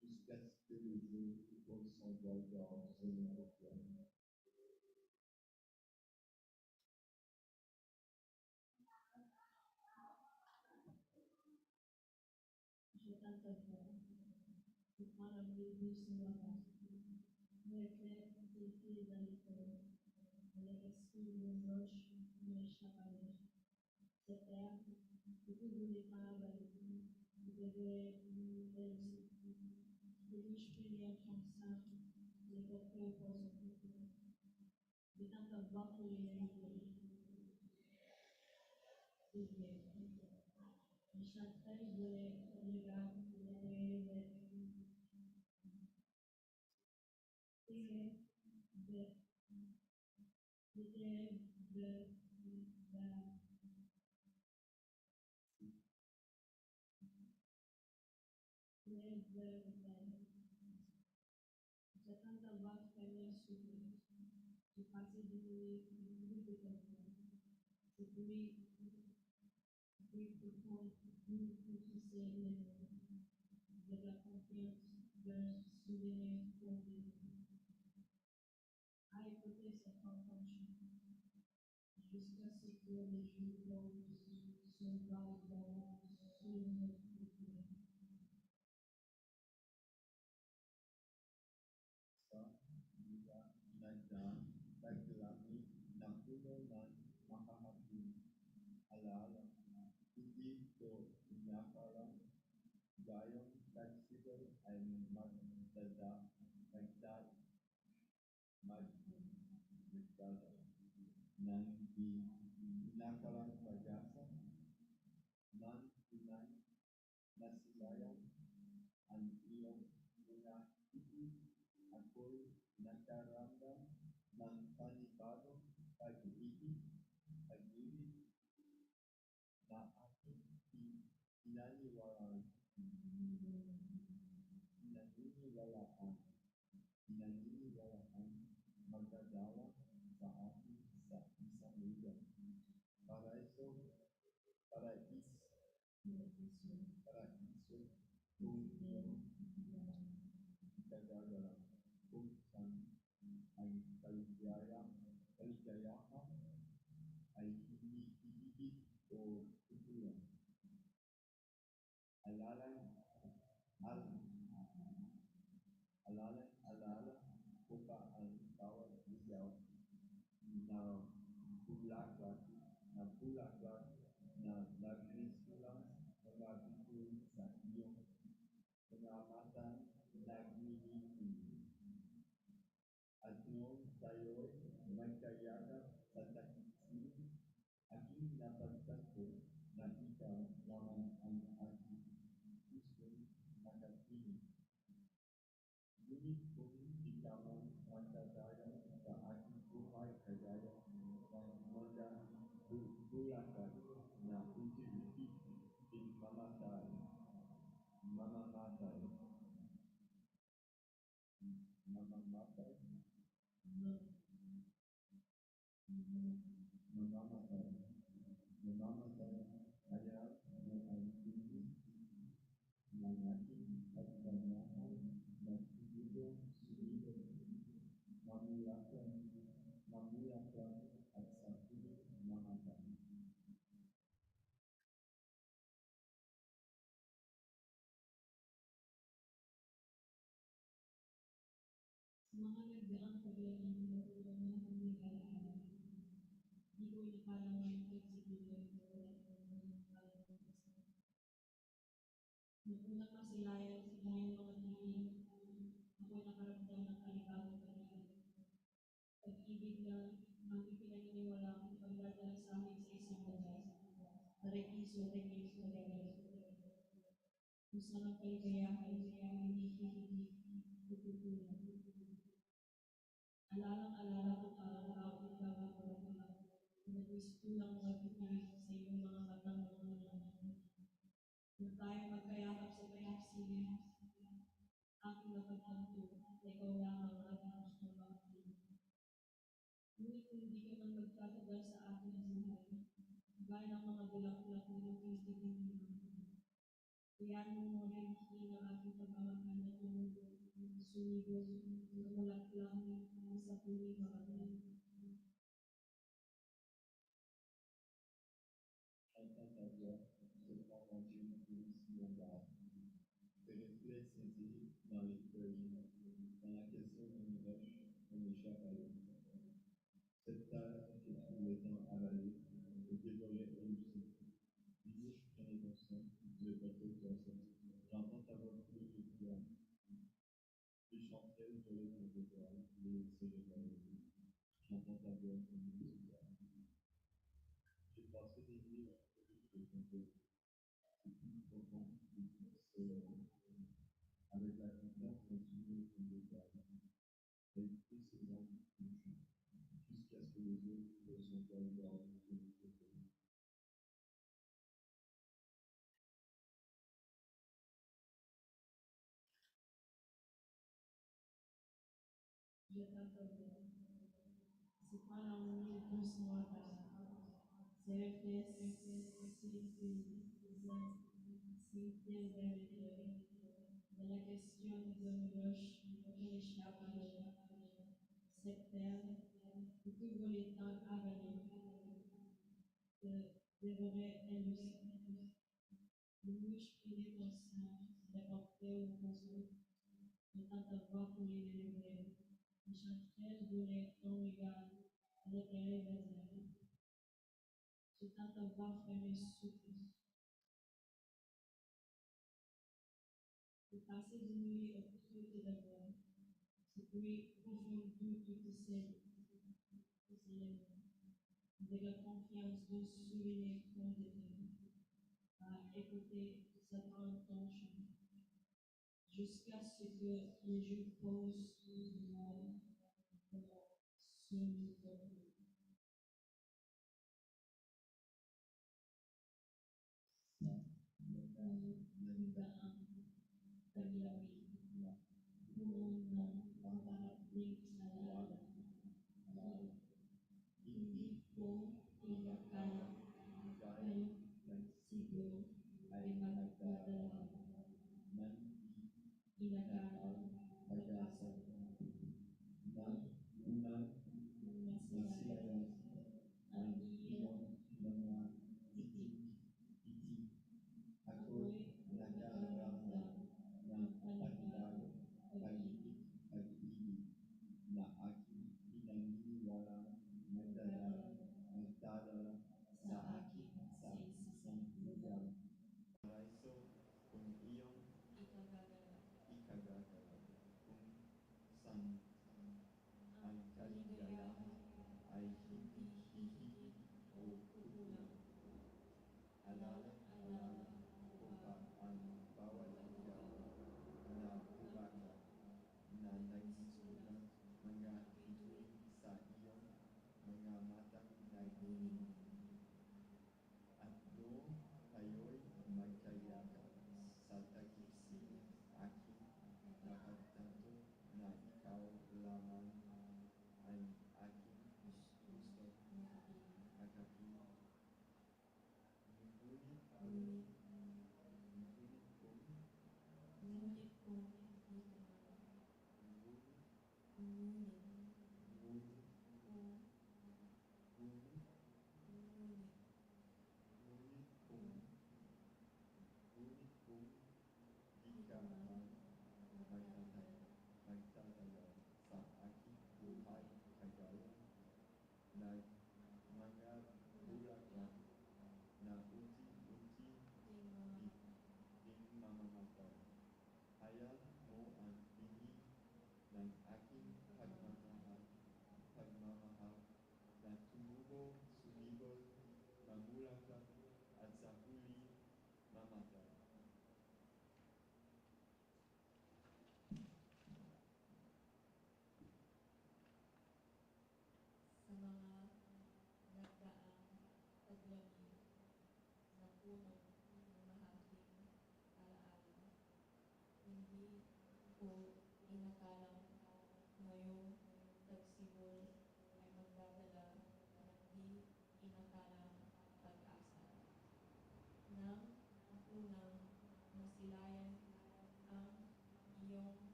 jusqu'à ce que le jour pose son voile d'or sur mon cœur. Je t'entends, tu prends la début sur la base. Mais fait, t'étais dans les feuilles. Les restes d'une roche m'échappent à l'œil. Cette terre Itu boleh para deve l'esperienza le proprie cose di tanta battere di scelta vuole collegare c'è tanta battere su fase di se lui propone ci segue della confianza verso souvenir hai potesse conoscere jusqu'à ce que les jours sont dans sa nila nagdaan naglami ng ulo ng makahapon alala hindi ko inakarang gayong taxido ay magdada ng inakarang pag-asa ng tunay na silayan ang iyong mga isip. Ako'y nakaramdam ng panibagong pag-ibig na aking pinaniniwalaan magdadala sa akin sa isang lugar. Paraiso, paraiso, kung iyong ikagagalang, kung saan ang kaligayahan ay hindi ibig o tutulan. Alala ko pa ang bawat ligaw na bulaklak na nagsimulang mga bituin sa iyong mga matang naglilingin. At noong tayo'y magkayakap sa takipsilim, aking napagtanto na ikaw naman ang aking gustong nakatingin. Ngunit kung di ka man magdadagan sa aking buhay kagaya ng mga bulaklak na unti-unti din mamamatay, mamamatay, kaya mo ang tingin ng aking pagmamahal na siguro mamulaklak at sa piling mamatay. mga nagdaang paglalang ng mga paglalaan di ko inakarang flexibility nung unang masilayan sa inyong mga tinig ako'y nakaramdam ng kalibang pag-ibig na ang ipinaniniwalang pagdadala sa akin sa isang lugar rekiso kung saan ang kaligayahan hindi tututulan. Alalang-alala ko pa ang bawat nag-istulang mga bibig sa iyong mga matang kung tayo magkayakap sa takipsilim, aking napagtanto na ikaw lamang ang aking gustong makatulog. Ngunit kung hindi ka man magtatagal sa aking buhay, gaya ng mga bulaklak na nagtitigil kaya mo rin ang aking pagmamahal na tumulong, sumigod, namulaklak sa tuloy makatulog. At tatagwa sa pangajin ng silang lahat. Penetrate sensitive knowledge version ng akeso ng universe ng siya kayo. Serta ketulad ng arali, pagkibole urusin. Hindi innocent, Dieu peut tout faire. J'entends ta voix plus de toi. Tu chantais, je l'ai dans le voix, les célébrer. J'entends ta voix comme une musique. J'ai passé des nuits à écouter ton Dieu. C'est plus profond, c'est avec la confiance dans une ton départ. Et puis ces hommes touchent, jusqu'à ce que les autres ne sont pas encore de notre côté. Je t'entends. C'est pas l'ennui doucement c'est réflexe, c'est de la question de roche, cette terre, de tous les temps à venir, de dévorer elle aussi. Le mouche finit ton sein, d'apporter au conso, de t'entendre pour les délivrer. Je chanterai, je voulais ton regard, avec les rêves. Je t'entends faire mes souffles. De passer de nuit au creux de la voix. Ce bruit profond d'où tout se lève. Avec la confiance de souligner ton défi. À écouter s'attendre ton chant. Jusqu'à ce que les jours posent mon sur le dos.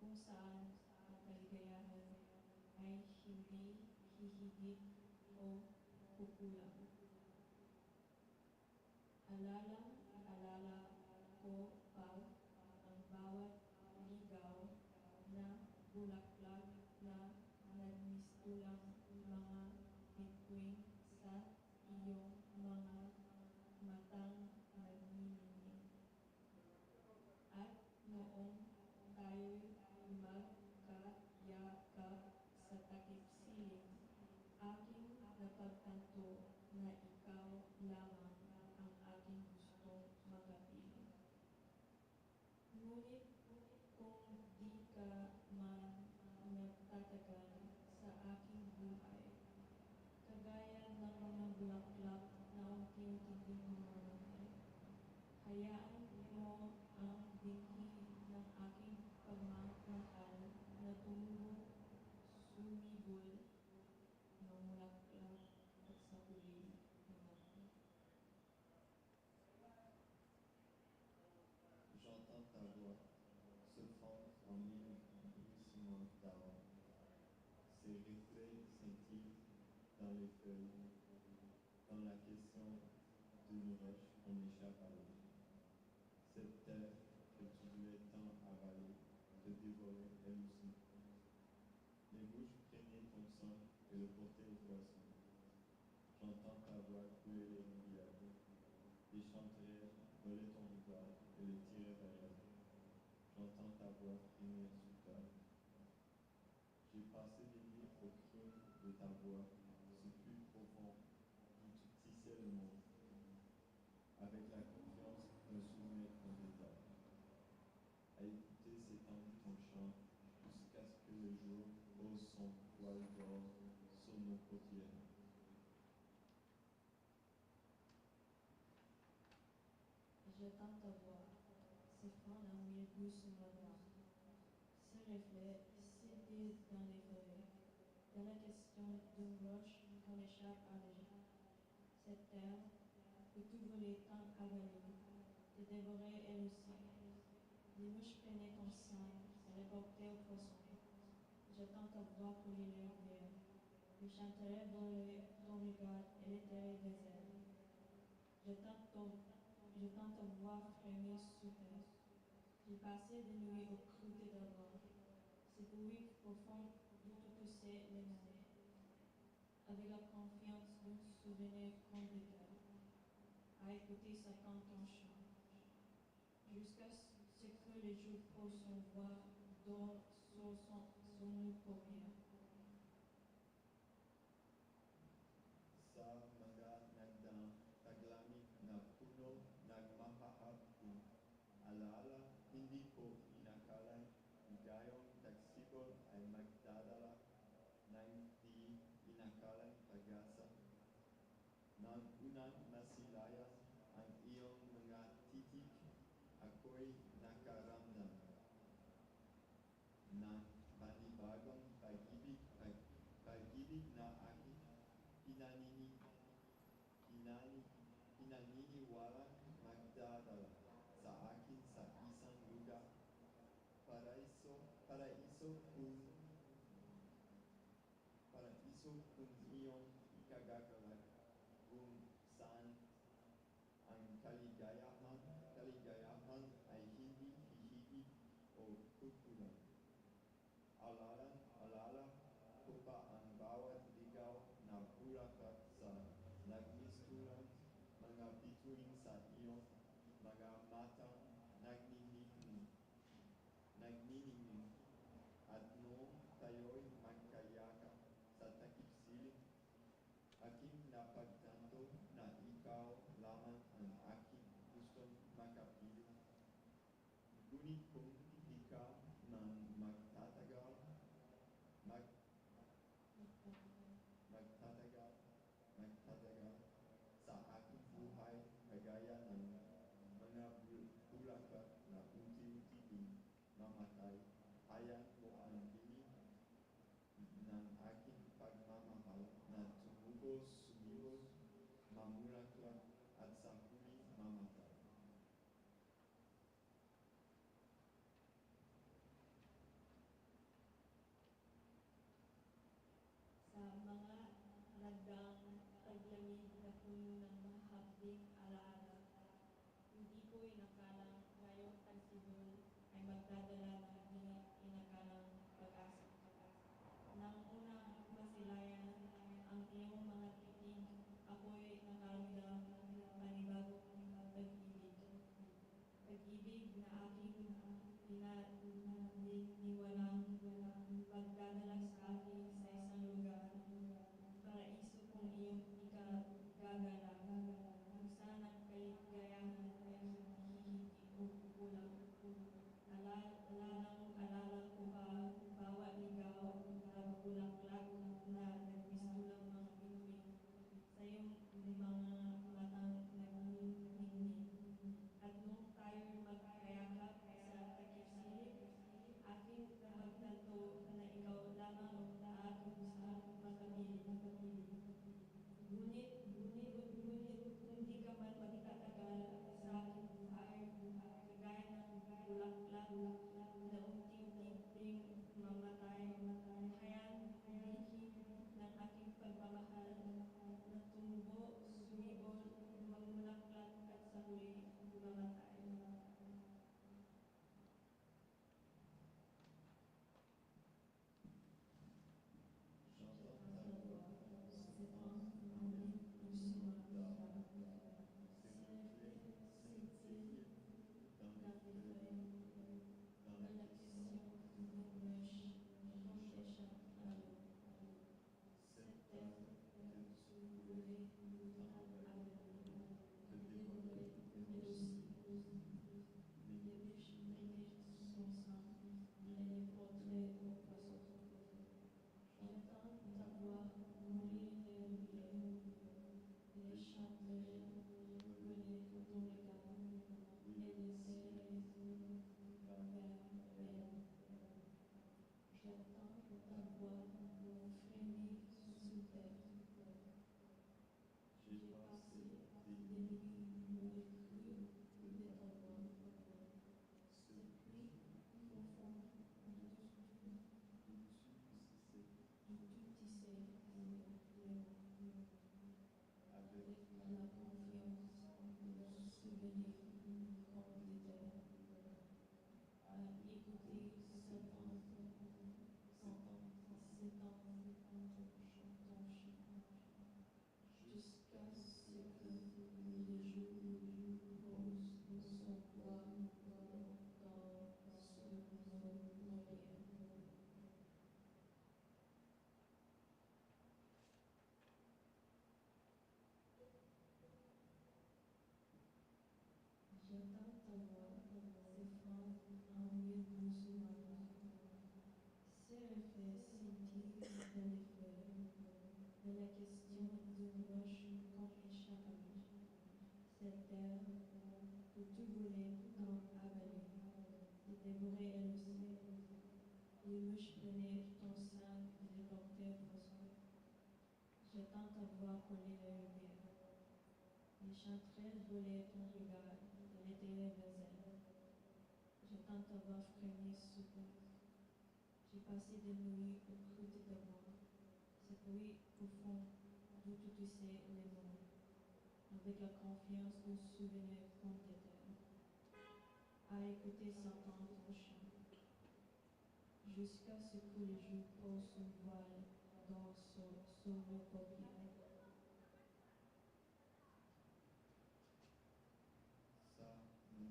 kung saan ang kaligayahan ay hindi hihigit o kukulang. Alala ko pa ang bawat ligaw na bulaklak na nagmistulang mga bituin sa iyong mga matang nagniningning. At noong tayo'y magkayakap sa takip siling, aking napagtanto na ikaw lamang ang aking gustong makapiling. Ngunit kung di ka man nagtatagal sa aking buhay, kagaya ng mga bulaklak na unti-unting bumubuhay, hayaan mo ang binhi ng aking pagmamahal na tumubo, sumibol, mamulaklak at sa huli mamatay. J'entends ta voix se fond en mille bruissements d'arbres. Ses reflets scintillent dans les feuilles. Dans la question d'une roche, on échappe à l'autre. Cette terre que tu voulais tant avaler, te dévorer elle aussi. Les mouches prenaient ton sang et le portaient aux poissons. J'entends ta voix couler les rivières. Les chanterelles volaient ton regard et le tiraient vers elle. J'entends ta voix frémir sous terre. J'ai passé des nuits au creux de ta voix, ce puits profond où tu tissais le monde, avec la confiance d'un souvenir en détail. À écouter s'étendre ton chant jusqu'à ce que le jour pose son voile d'or sur nos paupières. J'entends ta voix, s'effondre en mille doucement d'âme. Ce reflet scintille dans les forêts. Dans la question d'une roche qu'on échappe à l'Égypte. Cette terre que tout voulait tant avaler, te dévorait elle aussi. Les mouches prenaient ton sang et les portaient aux poissons. J'entends ta voix couler les rivières. Les chanterelles volaient ton regard et les terres des ailes. J'entends ta voix frémir sous terre. J'ai passé des nuits au creux de ta voix. Ce bruit profond d'où te poussaient les mains, avec la confiance d'un souvenir qu'on décale, à écouter ça quand on chante, jusqu'à ce que le jour pose son voile d'or sur nos paupières. Sa maga nagdang taglamig na puno nagmahahabu. Alaala, hindi ko inakala gayong tagsibol ay magdadala na hindi inakalang pag-asa. Nang unang masilayan ang iyong mga titik, ako'y nakaramdam ng panibagong pag-ibig na aking pinaniniwalang magdadala sa akin sa isang lugar, paraiso kung iyong ikagagalak, kung saan ang kaligayahan ay hindi hihigit o kukulang. Alala ko pa ang bawat ligaw na bulaklak sa nagmistulang mga bituin sa iyong mga matang nagniningning. At noong tayo'y magkayakap sa takip siling, aking napagtanto na ikaw lamang ang aking gustong makapiling. Ngunit kung di ka man magtatagal sa aking buhay, kagaya ng mga bulaklak na unti-unti din mamatay, hayaan mo ang bini ng aking pagmamahal na tumubo, sumibol, mamulaklak at sa huli mamatay. hadang taglamig na puno ng mahabding alaala. Hindi ko inakalang ngayong tagsibol ay magdadala ng hindi inakalang pag-asa. Nang unang masilayan ang iyong mga titig, ako'y nakaramdam ng panibagong pag-ibig. Pag-ibig na aking pinaniniwalang magdadala sa akin sa isang lugar, paraiso kung iyong ikagagala, kung saan ang kaligayahan ay hindi kukulang. Alalang ko ba bawat ligaw na bulaklak na nagmistulang mga bituin sa iyong mga matang nagniningning. At nung tayo'y magkayakap sa takip-silip, aking napagtanto na ikaw lamang na aking gustong makapiling. Ngunit kung di ka man magtatagal sa aking buhay, kagaya ng bulaklak na unti-unting mamatay, hayaan lihim ng aking pagmamahal na tumubo, sumibol, magmulaklak at sa huli mamatay. Cette terre que tu voulais tant avaler, te dévorer elle aussi. Les mouches prenaient ton sein et les portaient vos soins. J'attends ta voix coller la lumière. Les chanterelles volaient ton regard et l'étaient vers elle. J'attends ta voix frémir soudain. J'ai passé des nuits au creux de ta voix. Cette nuit au fond d'où tu sais les mots. Avec la confiance du souvenir qu'on t'était, à écouter s'entendre ton chant, jusqu'à ce que le jour pose son voile d'or sur nos paupières. Sa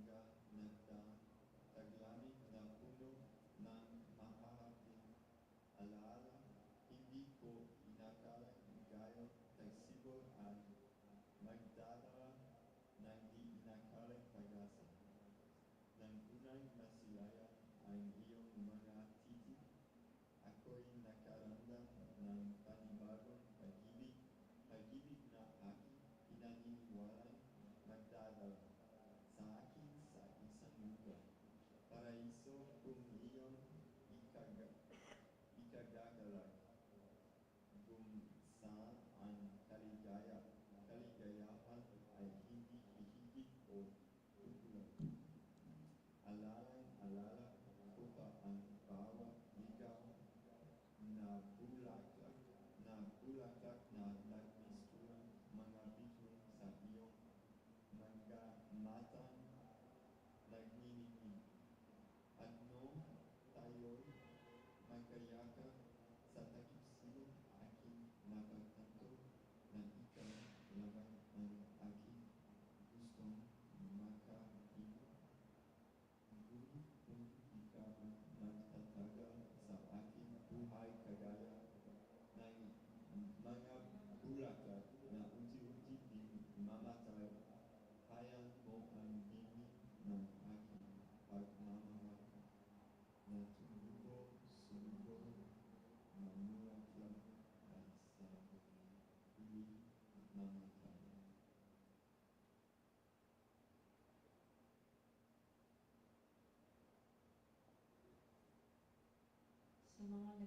nga nagda taglamig na puno ng mahahabing alaala, hindi ko inakalang gayo tagsibol at magdadala ng di inakalang pag-asa. Nang unang masilayan ang iyong mga titig, ako'y nakaramdam ng panibagong pag-ibig, pag-ibig na aking pinaniniwalang magdadala sa akin sa isang lugar, paraiso kung iyong ikagagalak, kung saan ang kaligayahan ay hindi hihigit o kukulang. Alalang-alala ko pa ang bawat ligaw na bulaklak na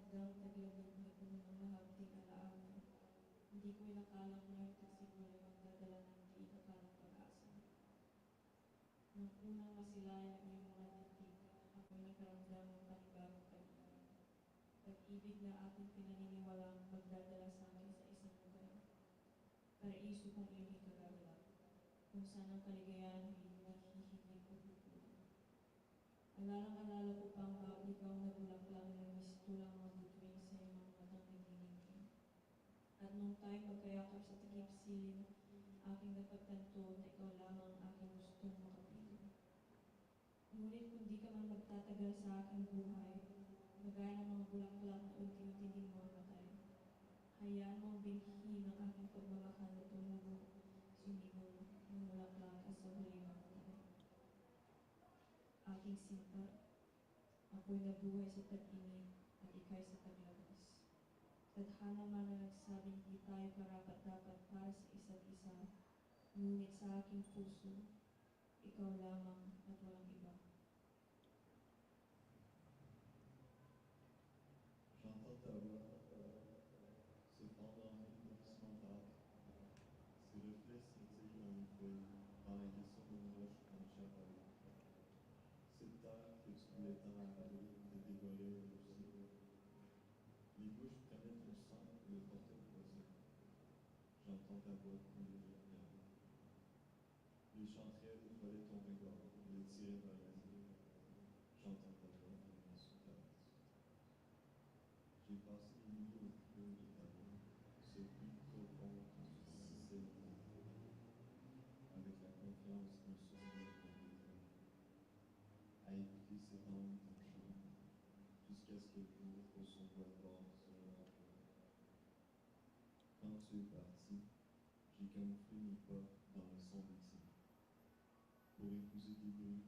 hanggang taglabing may puno ng mahabting alaala. Hindi ko inakalang ngayon siguro magdadala ng di inakalang pag-asa. Nang unang masilayan ang iyong mga tindig, ako'y nakaramdam ng panibagong pag-ibig. Pag-ibig na aking pinaniniwalang magdadala sa akin sa isang lugar. Paraiso kong iyong ikagagalak, kung saan ang kaligayahan ay hindi hihigit o pupunan. Alalang-alala ko pang babligaw na bulaklak na mistulang mga bituin sa iyong mga matang nagniningning. At nung tayo magkayakap sa takip silim, aking napagtanto na ikaw lamang aking gustong makapiling. Ngunit kung di ka man magtatagal sa aking buhay, magaya ng mga bulaklak na unti-unti din mamatay, hayaan mong binhi ng aking pagmamahal na tumubo, sumibol, ng bulaklak at sa huli mamatay. Aking sinta, ako'y nabuhay sa tag-init at ika'y sa taglabas. Tadhana man na nagsabing di tayo karapat-dapat para sa isa't isa, ngunit sa aking puso, ikaw lamang at walang iba. J'entends ta voix se fendre en bruissement d'arbre. Ses reflets scintillent dans une feuille, dans la question d'une roche qu'on échappe à l'eau. Cette terre que tu voulais tant avaler, te dévorait aussi. Les bouches prenaient ton sang et le portaient au poison. J'entends ta voix couler vers elle. Les chanterelles volaient ton regard et le tiraient vers les îles. J'entends ta voix venir sous ta veste. J'ai passé les nuits au creux de ta voix, ce bruit profond qui tissait le monde, avec la confiance d'un souvenir de à écouter cet ange touchant, jusqu'à ce que le jour pose son poids fort sur le rempart. Quand tu es parti, j'ai camouflé mes pas dans le son des tirs, pour épouser tes bruits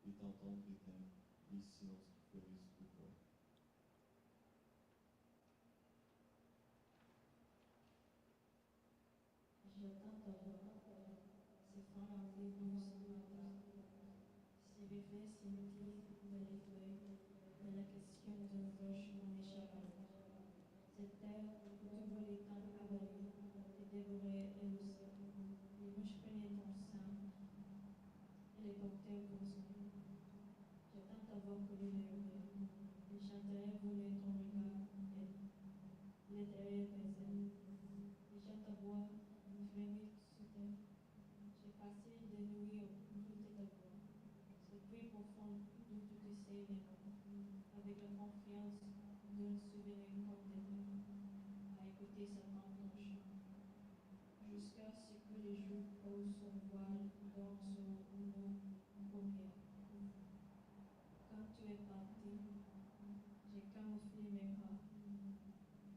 et t'entendre éteindre les silences qui fleurissent sous le bois. J'attends ta voix, ces fins enlevées doucement par ces reflets scintillent dans les feuilles, dans la question d'une roche qu'on échappe à l'eau. Cette terre où tu voulais tant avaler, te dévorait elle aussi. Les mouches prenaient ton sang et les portaient au poison. J'attends ta voix coller les oreilles. Les chanterelles voulaient ton regard et les derrière tes ailes. Déjà ta voix frémit soudain. J'ai passé des nuits au écouter ta voix. Cette nuit profonde d'où tu te sais des mots, avec la confiance d'un souvenir condamné, à écouter seulement ton chant. Jusqu'à ce que les jours posent son voile dans sur nos paupières. Quand tu es parti, j'ai camouflé mes pas,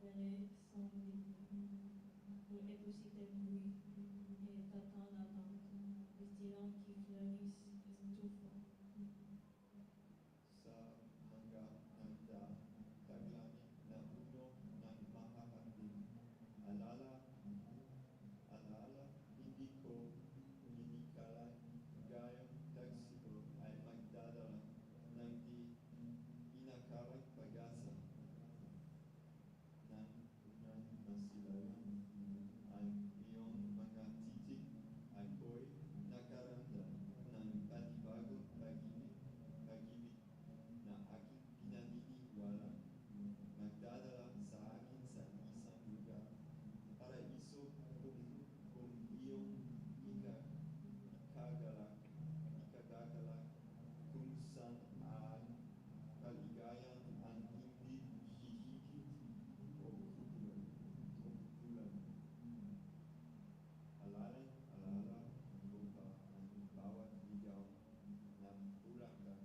verré sans début, pour épouser tes bruits et t'attendre d'attente, les stylos qui fleurissent étouffants. Sa manga nanda taglami na uno ng mahapagin. Alala, alala, hindi ko ininikala gayong tagsigo ay magdadala ng di inakalang pag-asa ng unang masilayan. Ang iyong mga titik ako'y nakaramdam ng panibagong pag-ibig na aking pinaniniwala magdadala sa akin sa isang lugar. Paraiso kung iyong ikagagalak kung saan ang kaligayan ang hindi hihigit o kukulan. Alala ko pa ang bawat ligaw ng bulaklak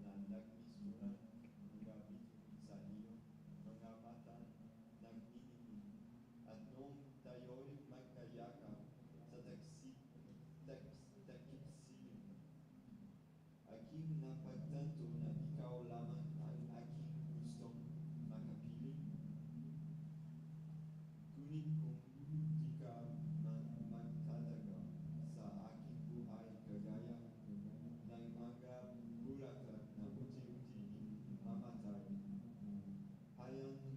na nagmistulan mga bituin sa iyong mga matang nagniningning. At nung tayo'y magkayakap sa takip-silim, aking napagtanto na ikaw lamang ang aking gustong makapiling. Ngunit kung di ka man magtatagal sa aking buhay kagaya ng mga bulaklak na unti-unti mamatay, hayaan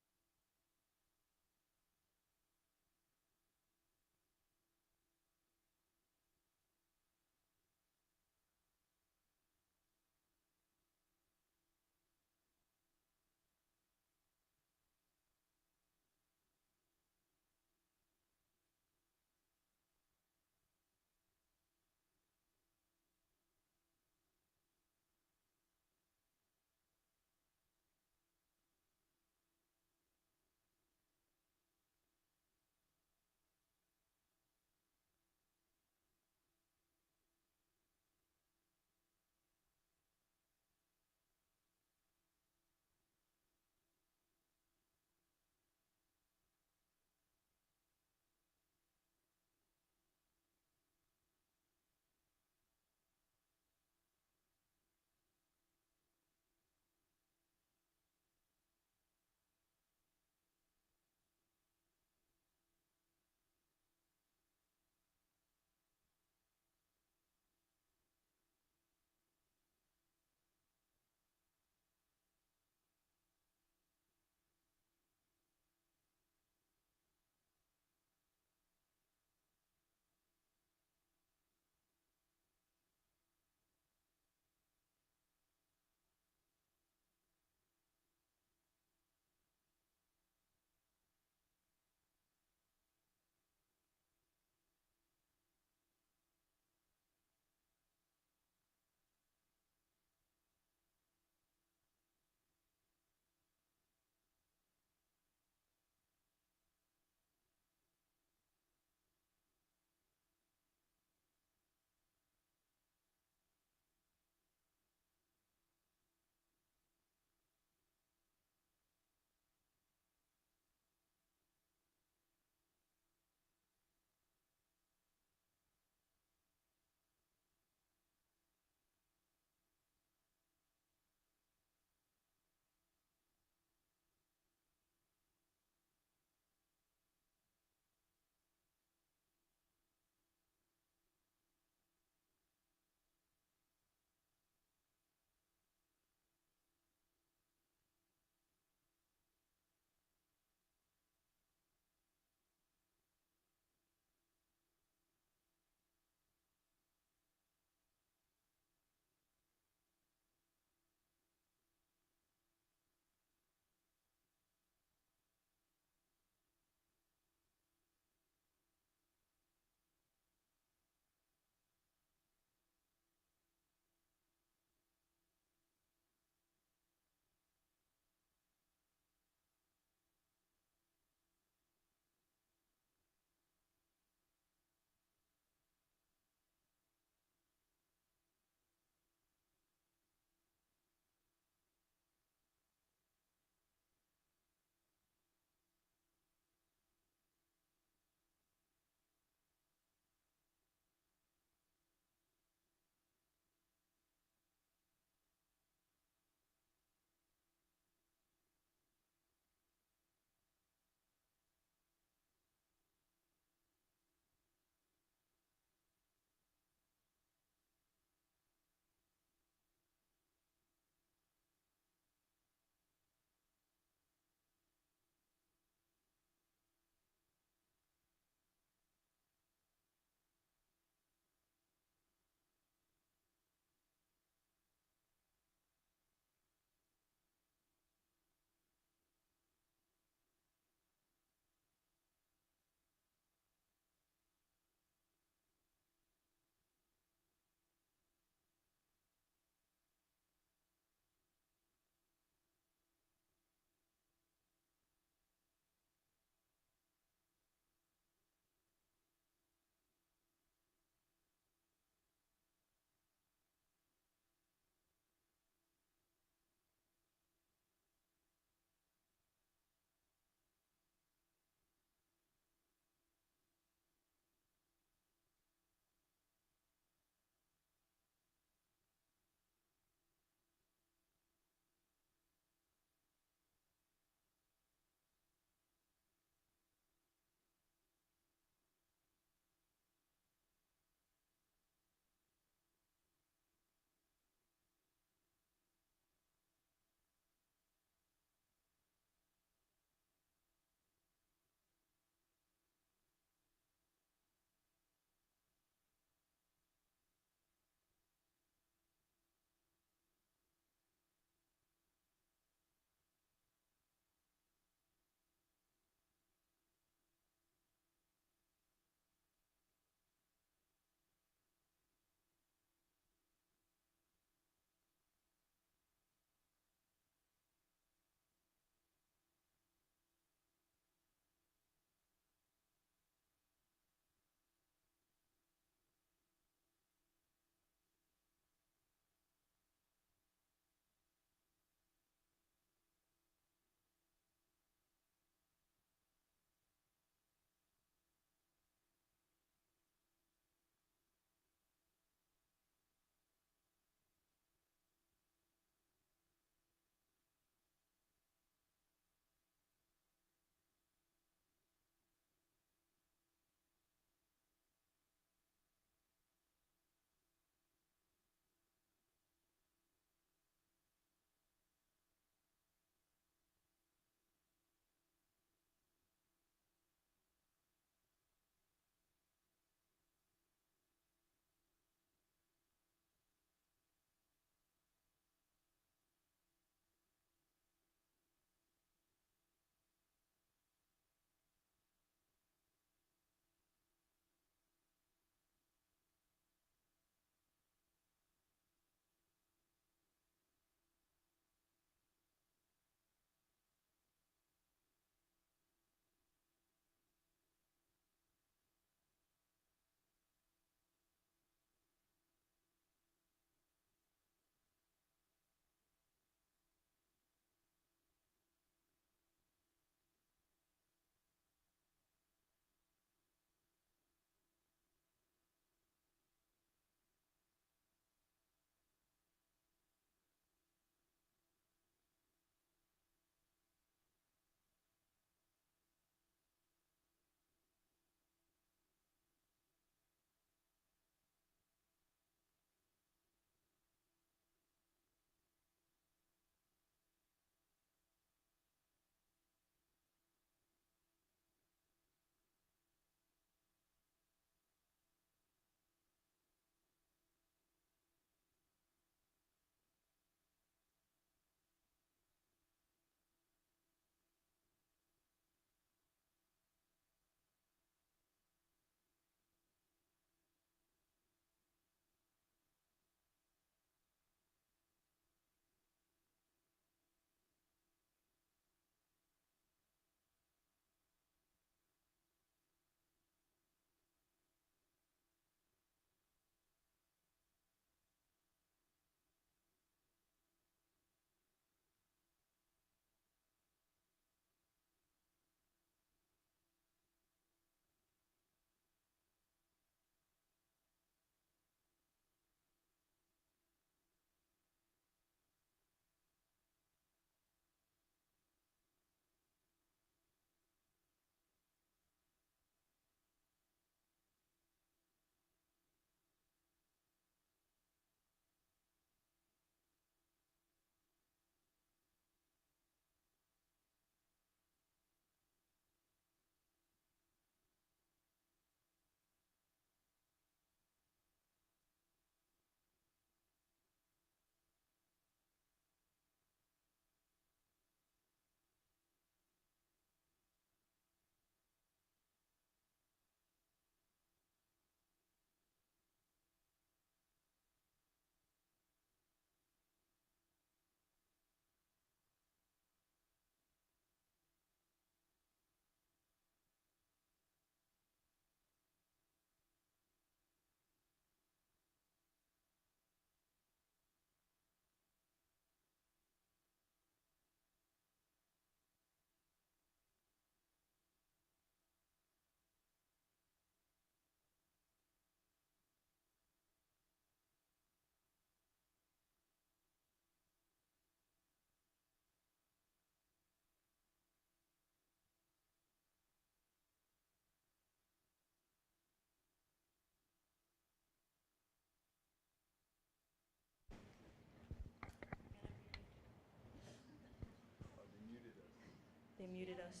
They muted us.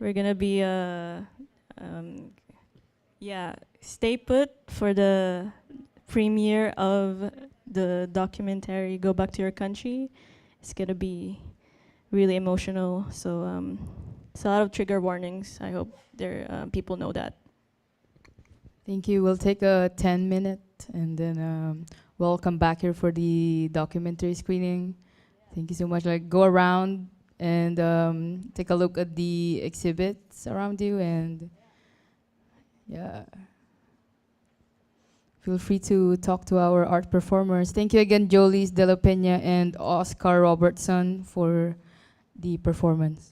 We're gonna be yeah, stay put for the premiere of the documentary Go Back to Your Country. It's gonna be really emotional. So it's a lot of trigger warnings. I hope people know that. Thank you. We'll take a 10-minute and then we'll come back here for the documentary screening. Thank you so much. Like, go around and take a look at the exhibits around you, and yeah, feel free to talk to our art performers. Thank you again, Jolies De La Peña and Oscar Robertson, for the performance.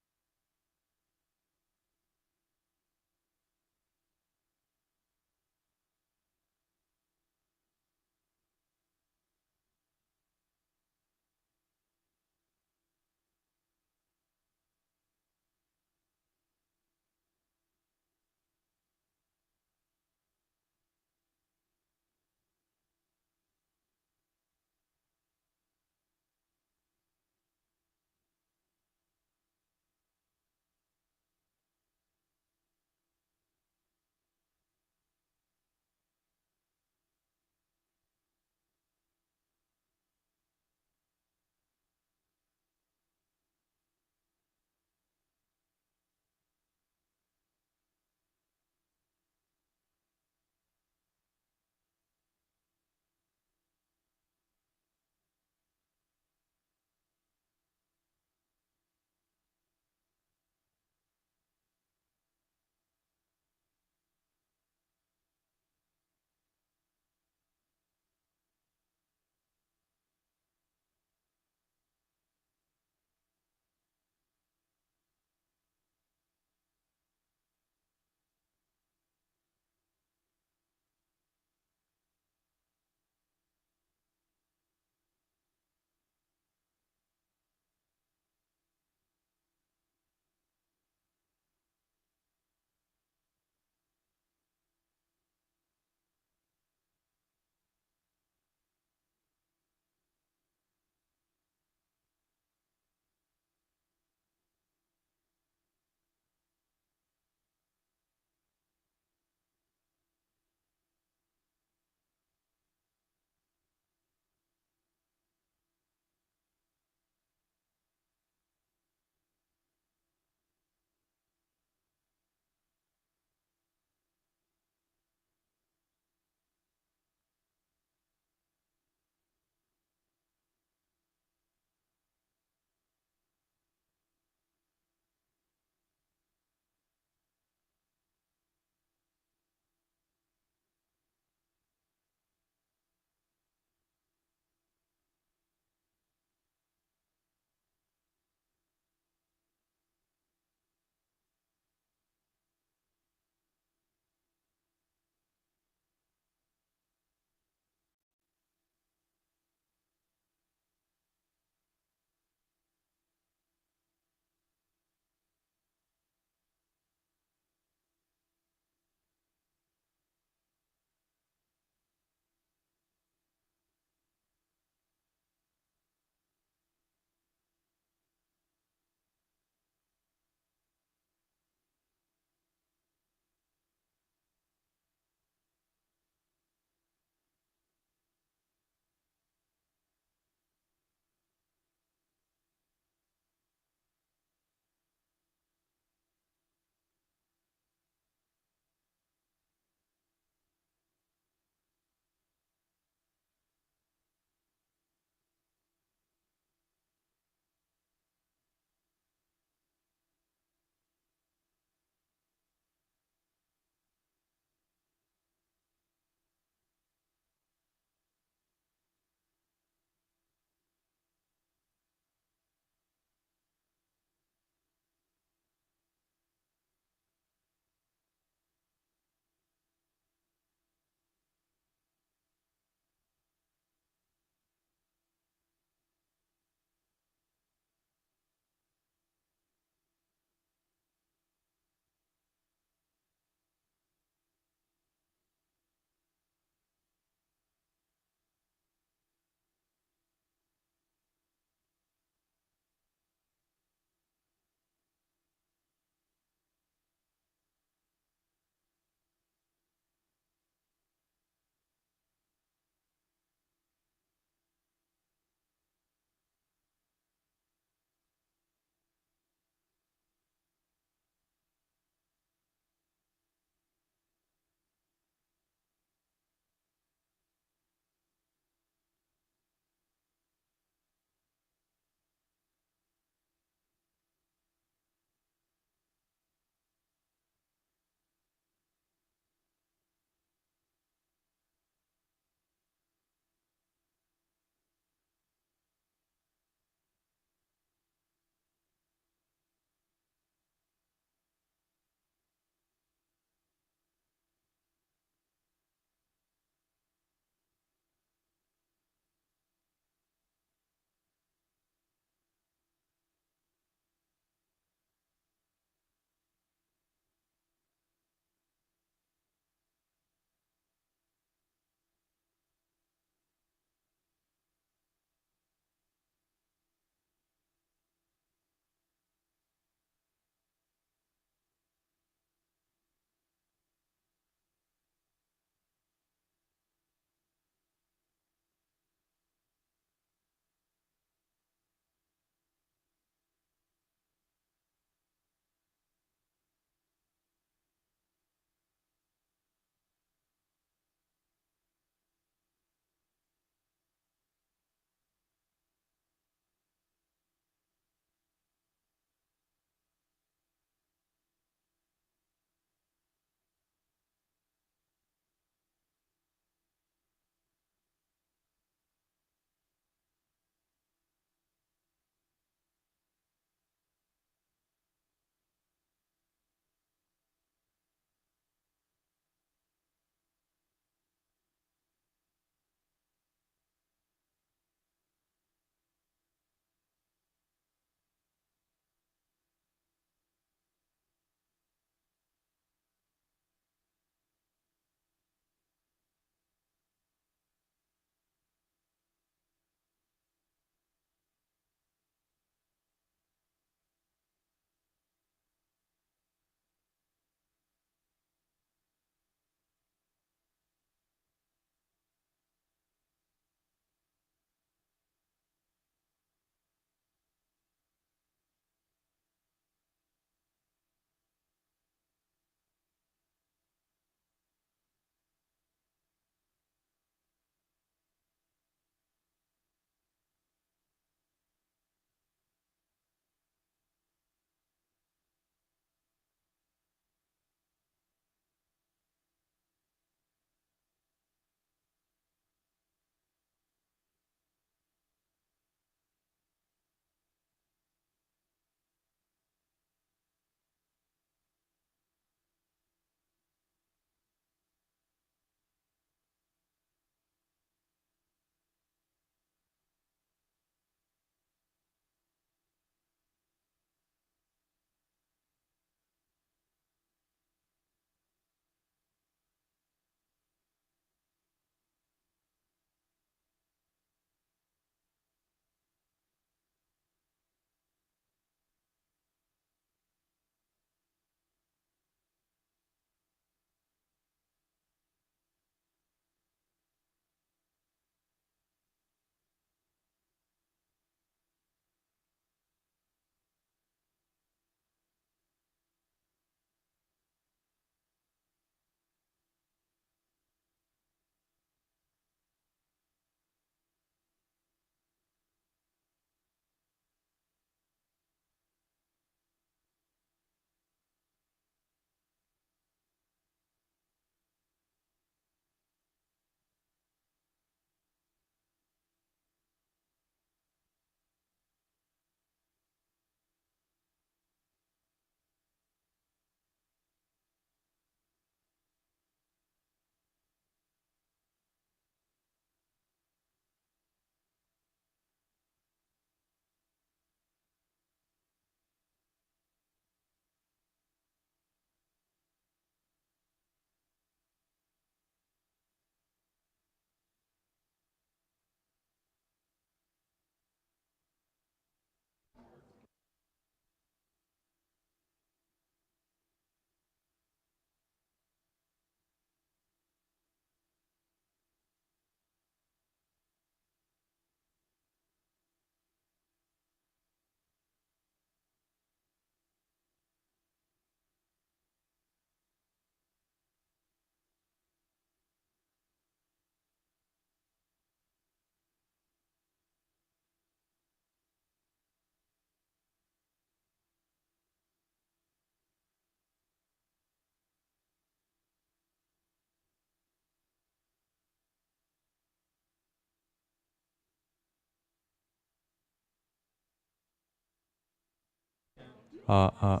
Uh, uh,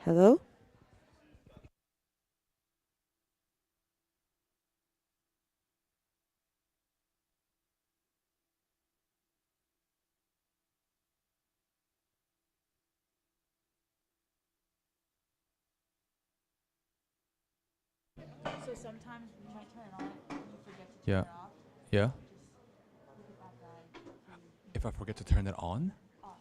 Hello? So sometimes you might turn it on and you forget to turn yeah. it off. Yeah. Just look at that. If I forget to turn it on? Off.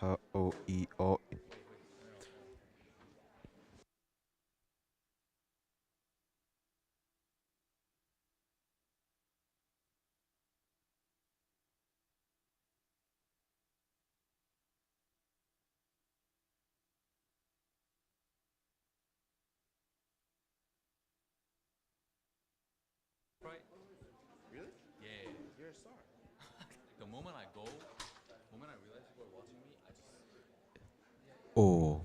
H-O-E-O. Right. Really? Yeah. You're a star. The moment I realize people are watching me, I just. Oh.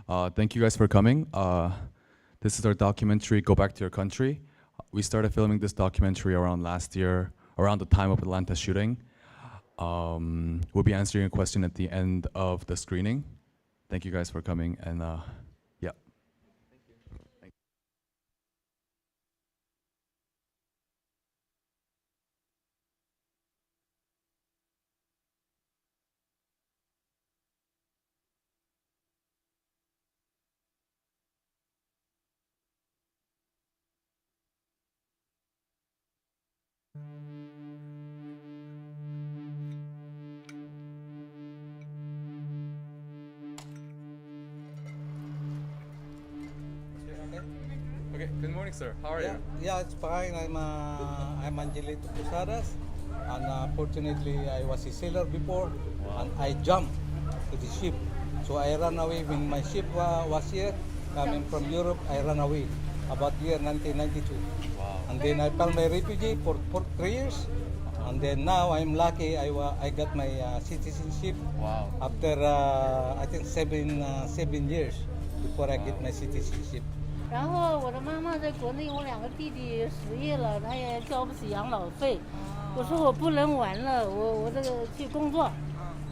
Thank you guys for coming. This is our documentary, Go Back to Your Country. We started filming this documentary around last year, around the time of Atlanta shooting. We'll be answering a question at the end of the screening. Thank you guys for coming, and yeah. Thank you. Okay, good morning, sir. How are you? Yeah, it's fine. I'm Angelito Posadas, and fortunately I was a sailor before, and I jumped to the ship. So I ran away when my ship was here, coming from Europe. I ran away about year 1992. Wow. And then I found my refugee for 3 years, and then now I'm lucky. I got my citizenship. Wow. After I think 7 years before I get my citizenship. 然后我的妈妈在国内，我2个弟弟失业了，她也交不起养老费。我说我不能玩了，我这个去工作。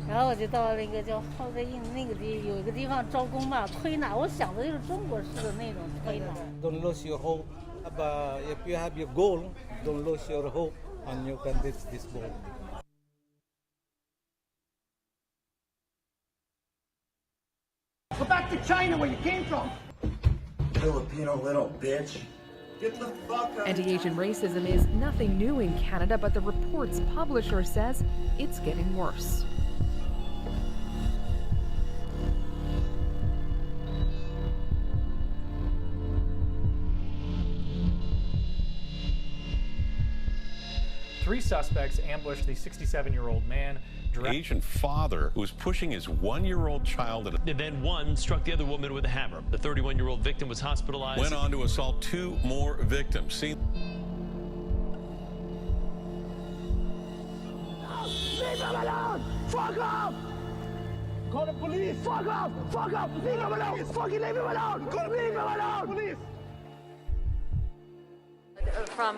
然后我就到那个叫浩德印那个有一个地方招工吧，推拿。我想的就是中国式的那种推拿。Don't lose your hope. If you have your goal, don't lose your hope, and you can reach this goal. Go back to China where you came from. Filipino little bitch. Get the fuck out. Anti-Asian racism is nothing new in Canada, but the report's publisher says it's getting worse. Three suspects ambushed the 67-year-old man. Asian father who was pushing his 1-year-old child. And then one struck the other woman with a hammer. The 31-year-old victim was hospitalized. Went on to assault 2 more victims. See. Leave him alone! Fuck off! Call the police! Fuck off! Fuck off! Leave him alone! Fucking leave him alone! Leave him alone! Police! From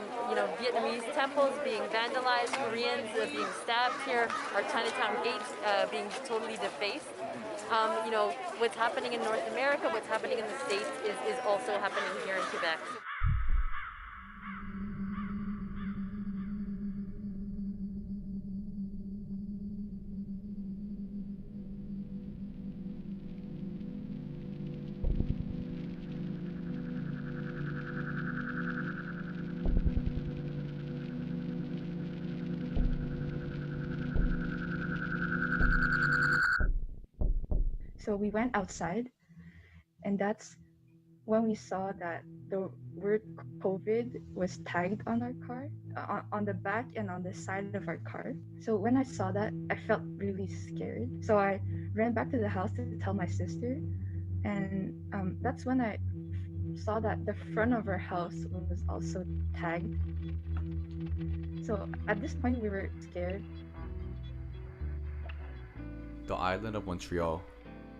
Vietnamese temples being vandalized, Koreans being stabbed here, our Chinatown gates being totally defaced. What's happening in North America, what's happening in the States is also happening here in Quebec. So we went outside, and that's when we saw that the word COVID was tagged on our car, on the back and on the side of our car. So when I saw that, I felt really scared. So I ran back to the house to tell my sister, and that's when I saw that the front of our house was also tagged. So at this point, we were scared. The island of Montreal,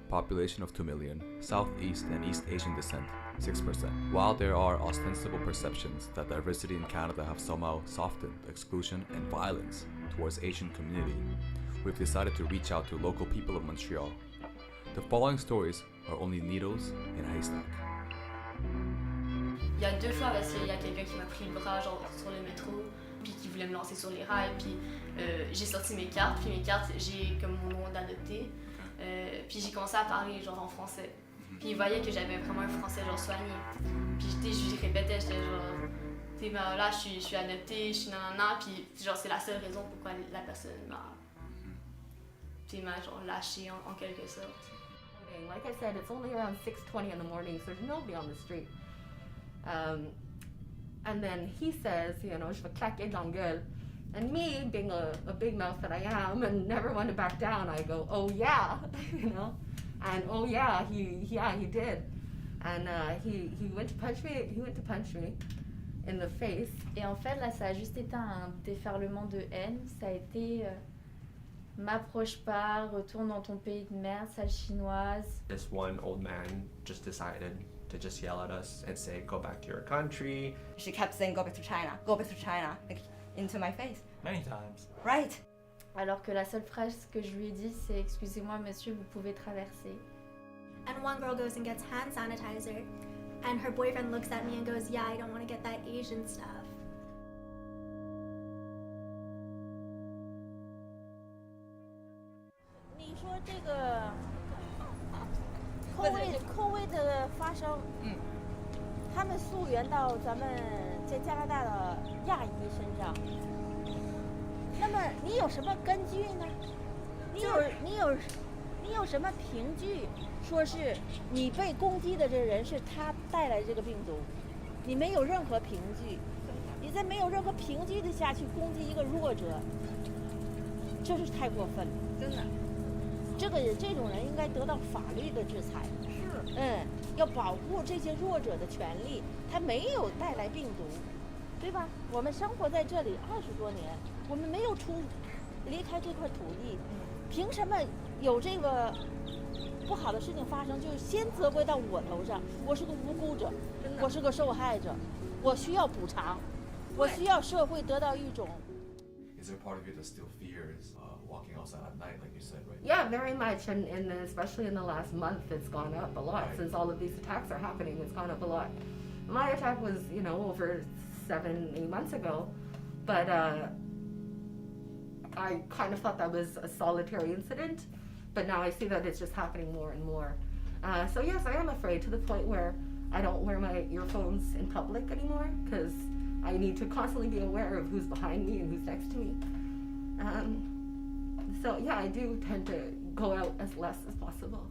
population of 2 million, Southeast and East Asian descent, 6%. While there are ostensible perceptions that diversity in Canada have somehow softened exclusion and violence towards Asian community, we've decided to reach out to local people of Montreal. The following stories are only needles in a haystack. Il y a 2 fois parce qu'il y a quelqu'un qui m'a pris le bras genre sur le métro, puis qui voulait me lancer sur les rails, puis j'ai sorti mes cartes, puis mes cartes j'ai comme mon nom d'adopté. Puis j'ai commencé à parler genre en français. Puis ils voyaient que j'avais vraiment un français genre soigné. Puis je répétais, j'étais genre, là je suis adoptée, je suis nanana, puis genre c'est la seule raison pourquoi la personne m'a genre lâché en quelque sorte. Like I said, it's only around 6:20 in the morning, so there's nobody on the street. And then he says, je vais claquer dans la gueule. And me, being a big mouth that I am and never want to back down, I go, oh yeah, and oh yeah, he did. And he went to punch me in the face. Et en fait, là, ça a juste été un déferlement de haine. Ça a été m'approche pas, retourne dans ton pays de merde, sale chinoise. This one old man just decided to just yell at us and say, go back to your country. She kept saying, go back to China, like, into my face. Many times. Right. Alors que la seule phrase que je lui ai dit, c'est excusez-moi monsieur, vous pouvez traverser. And one girl goes and gets hand sanitizer, and her boyfriend looks at me and goes, yeah, I don't want to get that Asian stuff. COVID 的发生，他们溯源到咱们在加拿大的亚裔身上。那么你有什么根据呢？你有什么凭据说是你被攻击的这人是他带来这个病毒？你没有任何凭据，你在没有任何凭据的下去攻击一个弱者，这是太过分了，真的。这种人应该得到法律的制裁。是。要保护这些弱者的权利，他没有带来病毒，对吧？我们生活在这里20多年，我们没有离开这块土地，凭什么有这个不好的事情发生，就先责怪到我头上？我是个无辜者，我是个受害者，我需要补偿，我需要社会得到一种。Is there part of you that still fears walking outside at night, like you said, right? Yeah, very much, and especially in the last month, it's gone up a lot. Right. Since all of these attacks are happening, it's gone up a lot. My attack was, over 7-8 months ago, but I kind of thought that was a solitary incident, but now I see that it's just happening more and more. So yes, I am afraid to the point where I don't wear my earphones in public anymore, because I need to constantly be aware of who's behind me and who's next to me. So yeah, I do tend to go out as less as possible.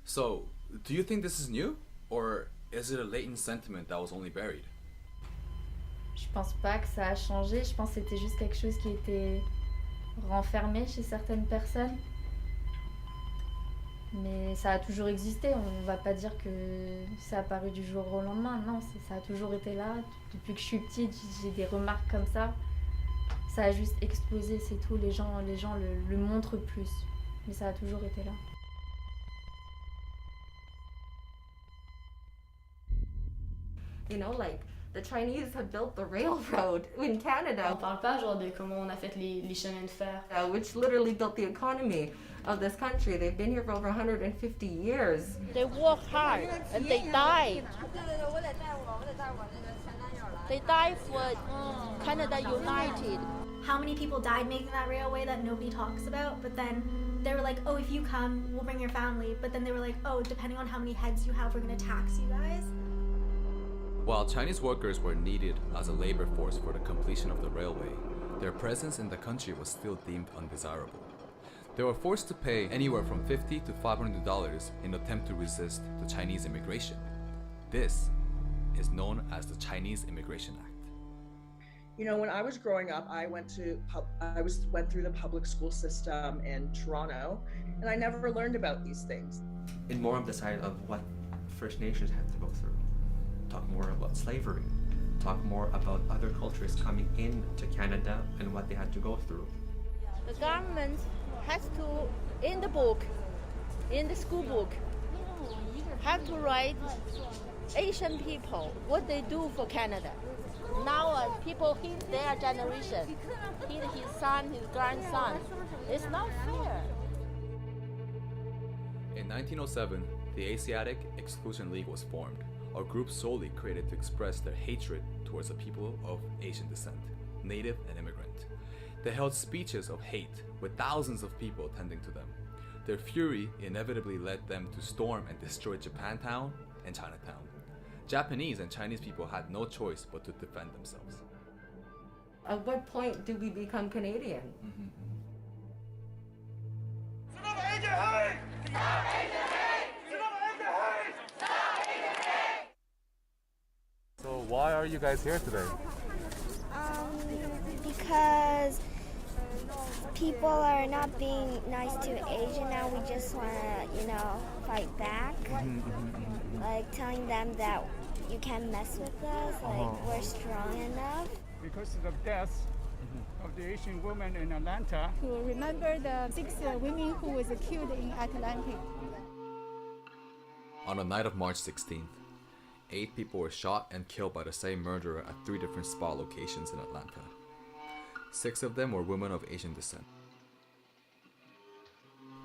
So, do you think this is new, or is it a latent sentiment that was only buried? Je pense pas que ça a changé, je pense que c'était juste quelque chose qui était renfermé chez certaines personnes. Mais ça a toujours existé, on va pas dire que ça a apparu du jour au lendemain, non, ça a toujours été là. Depuis que je suis petite, j'ai des remarques comme ça. Ça a juste explosé, c'est tout, les gens le montrent plus. Mais ça a toujours été là. Like, the Chinese have built the railroad in Canada. On parle pas genre de comment on a fait les chemins de fer. Which literally built the economy of this country. They've been here for over 150 years. They work hard and they died. They died for Canada United. How many people died making that railway that nobody talks about? But then they were like, oh, if you come, we'll bring your family. But then they were like, oh, depending on how many heads you have, we're gonna tax you guys. While Chinese workers were needed as a labor force for the completion of the railway, their presence in the country was still deemed undesirable. They were forced to pay anywhere from $50 to $500 in an attempt to resist the Chinese immigration. This is known as the Chinese Immigration Act. When I was growing up, I went through the public school system in Toronto, and I never learned about these things. And more of the side of what First Nations had to go through. Talk more about slavery. Talk more about other cultures coming into Canada and what they had to go through. The government has to, in the school book, have to write Asian people, what they do for Canada. Now people hit their generation, hit his son, his grandson. It's not fair. In 1907, the Asiatic Exclusion League was formed, a group solely created to express their hatred towards the people of Asian descent, native and immigrant. They held speeches of hate, with thousands of people attending to them. Their fury inevitably led them to storm and destroy Japantown and Chinatown. Japanese and Chinese people had no choice but to defend themselves. At what point do we become Canadian? So why are you guys here today? Because people are not being nice to Asian now. We just want to, fight back. Like telling them that you can't mess with us, like we're strong enough. Because of the deaths of the Asian woman in Atlanta. To remember the 6 women who was killed in Atlanta. On the night of March 16th, 8 people were shot and killed by the same murderer at 3 different spot locations in Atlanta. 6 of them were women of Asian descent.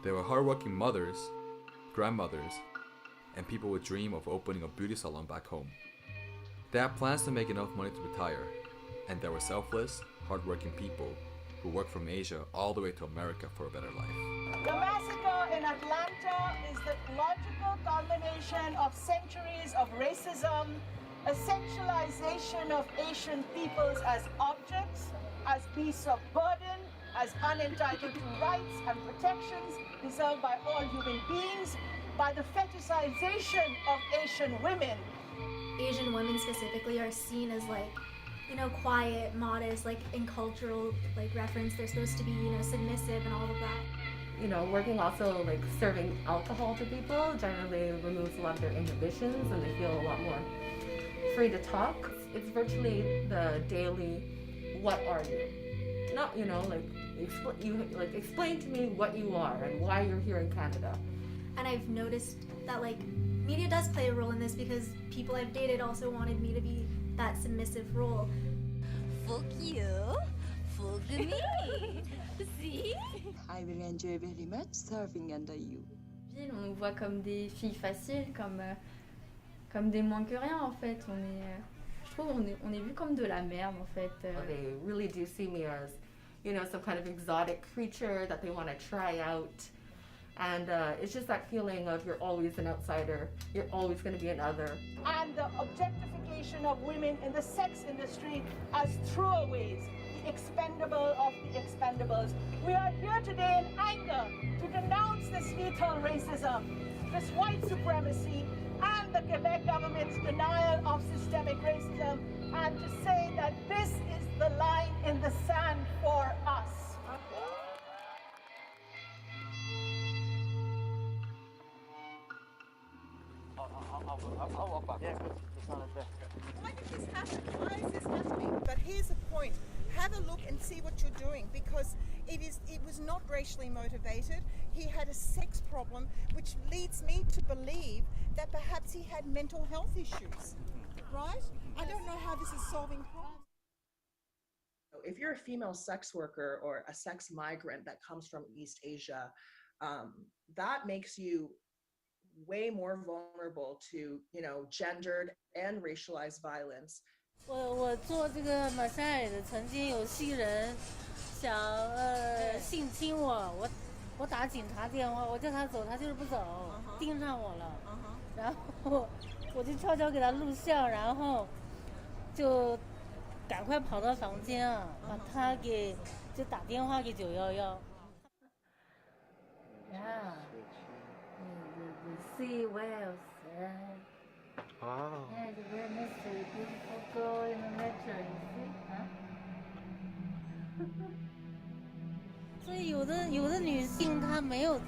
They were hardworking mothers, grandmothers, and people with dream of opening a beauty salon back home. They had plans to make enough money to retire, and they were selfless, hardworking people who worked from Asia all the way to America for a better life. The massacre in Atlanta is the logical culmination of centuries of racism, a essentialization of Asian peoples as objects, as beasts of burden, as unentitled to rights and protections deserved by all human beings, by the fetishization of Asian women. Asian women specifically are seen as like, you know, quiet, modest, like in cultural like reference, they're supposed to be, you know, submissive and all of that. You know, working also like serving alcohol to people generally removes a lot of their inhibitions and they feel a lot more free to talk. It's virtually the daily, what are you? Not, you know, like, explain to me what you are and why you're here in Canada. And I've noticed that like media does play a role in this because people I've dated also wanted me to be that submissive role. Fuck you, fuck me. See? I will enjoy very much serving under you. On nous voit comme des filles faciles, comme des moins que rien en fait. Je trouve on est vu comme de la merde en fait. They really do see me as, you know, some kind of exotic creature that they want to try out. And it's just that feeling of you're always an outsider, you're always going to be an other. And the objectification of women in the sex industry as throwaways, the expendable of the expendables. We are here today in anger to denounce this lethal racism, this white supremacy, and the Quebec government's denial of systemic racism, and to say that this is the line in the sand for us. I'll walk back. Yeah, it's not there. Why did this happen? Why is this happening? But here's the point. Have a look and see what you're doing because it was not racially motivated. He had a sex problem, which leads me to believe that perhaps he had mental health issues. Right? I don't know how this is solving problems. If you're a female sex worker or a sex migrant that comes from East Asia, that makes you way more vulnerable to, you know, gendered and racialized violence. 我做这个马赛的，曾经有新人想性侵我，我打警察电话，我叫他走，他就是不走，盯上我了，然后我就悄悄给他录像，然后就赶快跑到房间啊，把他给就打电话给911。Yeah. The sea whales. Oh. Yeah, the very mystery, beautiful girl in the metro, you see? Huh? 所以有的女性她没有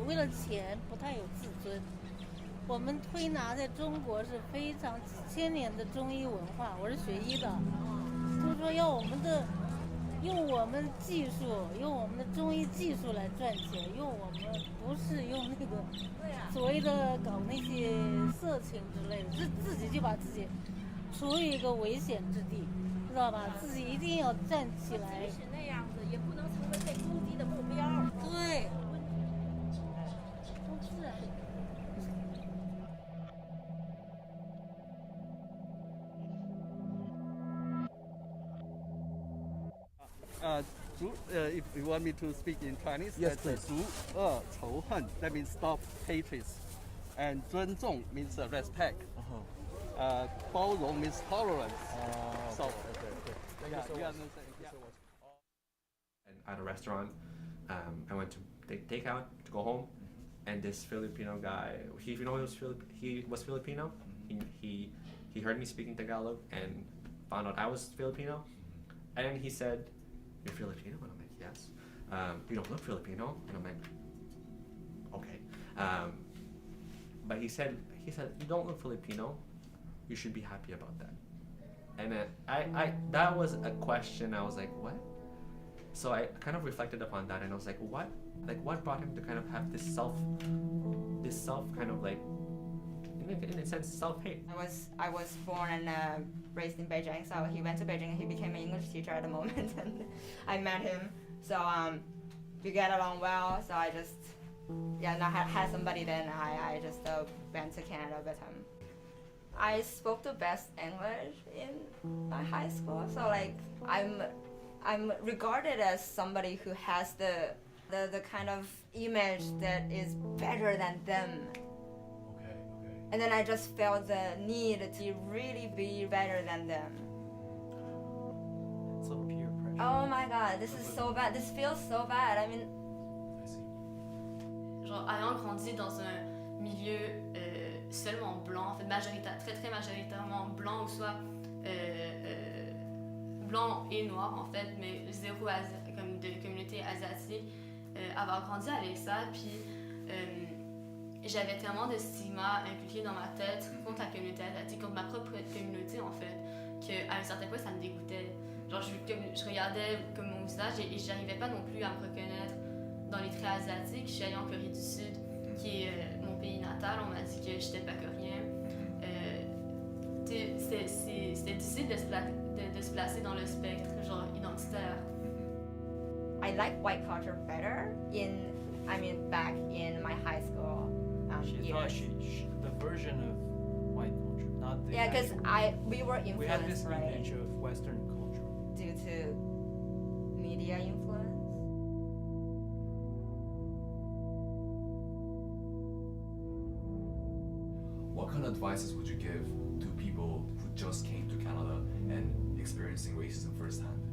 为了钱不太有自尊。我们推拿在中国是非常几千年的中医文化，我是学医的，就是说要用我们技术，用我们的中医技术来赚钱，用我们不是用那个所谓的搞那些色情之类的，自己就把自己处于一个危险之地，知道吧？自己一定要站起来。即使那样子，也不能成为被攻击的目标。对。都自然。If you want me to speak in Chinese, yes, that's 逐恶仇恨, that means stop hatred. And 尊重 means respect. 包容 means tolerance. So, okay. Thank you so much. And at a restaurant, I went to take out to go home, and this Filipino guy, he was Filipino. He heard me speaking Tagalog and found out I was Filipino, and he said, "You're Filipino?" And I'm like, "Yes." "You don't look Filipino." And I'm like, "Okay." But he said, "You don't look Filipino. You should be happy about that." And then that was a question. I was like, what? So I kind of reflected upon that, and I was like, what brought him to kind of have this self kind of like, in a sense, self-hate. I was born and raised in Beijing, so he went to Beijing and he became an English teacher at the moment, and I met him. So we get along well. So I just had somebody. Then I just went to Canada with him. I spoke the best English in my high school, so like I'm regarded as somebody who has the kind of image that is better than them. And then I just felt the need to really be better than them. So peer pressure. Oh my god, this is so bad. This feels so bad. I mean. Genre, ayant grandi dans un milieu seulement blanc, en fait très majoritairement blanc, ou soit blanc et noir en fait, mais zéro comme de communauté asiatique, avoir grandi avec ça, puis j'avais tellement de stigma inculqué dans ma tête contre la communauté asiatique, contre ma propre communauté en fait, qu'à un certain point ça me dégoûtait. Genre je regardais comme mon visage et j'arrivais pas non plus à me reconnaître dans les traits asiatiques. Je suis allée en Corée du Sud, qui est mon pays natal. On m'a dit que j'étais pas coréen. C'était difficile de se placer dans le spectre genre identitaire. I like white culture better back in my high school years. The version of white culture, not the. Yeah, because we were influenced. We had this right? image of Western culture Due to media influence. What kind of advices would you give to people who just came to Canada and experiencing racism firsthand?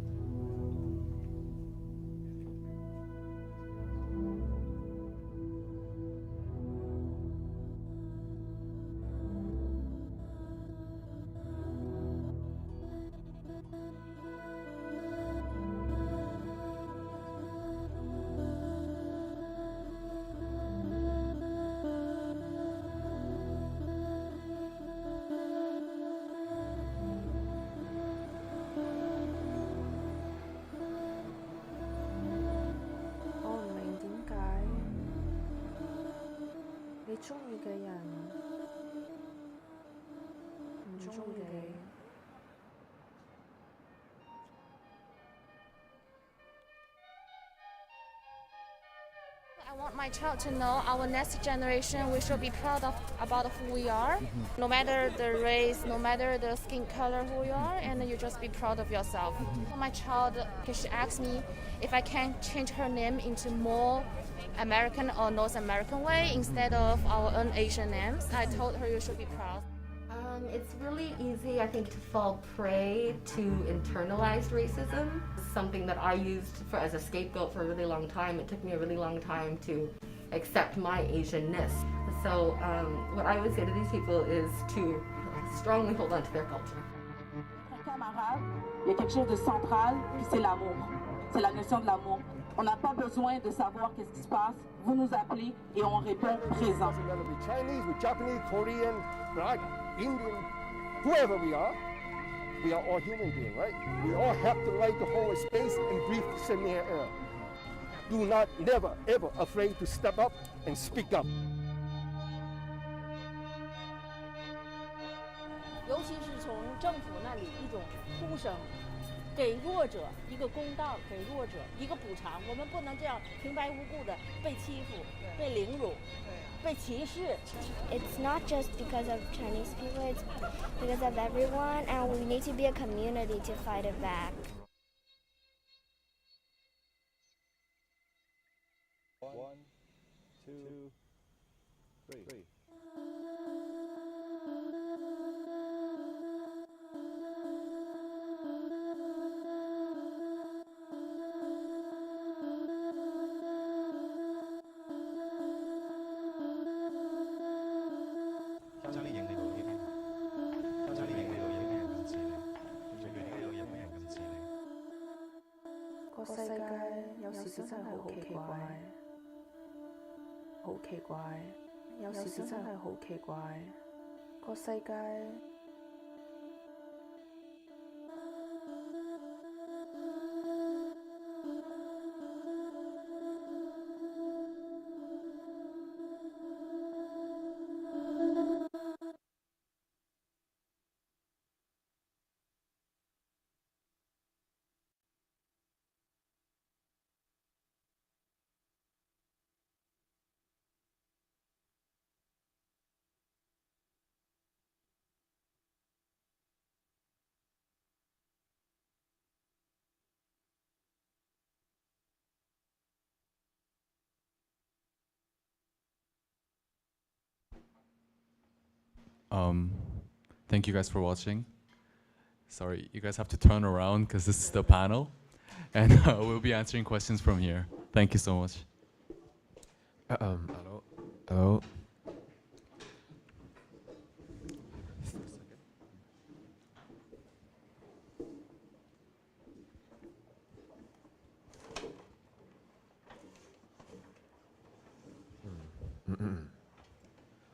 I want my child to know our next generation, we should be proud about who we are, no matter the race, no matter the skin color who you are, and you just be proud of yourself. My child, she asked me if I can change her name into more American or North American way instead of our own Asian names. I told her you should be proud. It's really easy, I think, to fall prey to internalized racism. It's something that I used as a scapegoat for a really long time. It took me a really long time to accept my Asianness. So what I would say to these people is to strongly hold on to their culture. Il y a quelque chose de central, puis c'est l'amour. C'est la notion de l'amour. On n'a pas besoin de savoir qu'est-ce qui se passe. Vous nous appelez et on répond présent. Chinese, we're Japanese, Korean, Black, Indian, whoever we are all human beings, right? We all have the right to hold a space and breathe same air. Do not, never, ever afraid to step up and speak up. 尤其是从政府那里一种呼声，给弱者一个公道，给弱者一个补偿。我们不能这样平白无故的被欺负、被凌辱、被歧视。It's not just because of Chinese people, it's because of everyone, and we need to be a community to fight it back. 1, 2, 3. Thank you guys for watching. Sorry, you guys have to turn around because this is the panel. And we'll be answering questions from here. Thank you so much. Hello. Hello.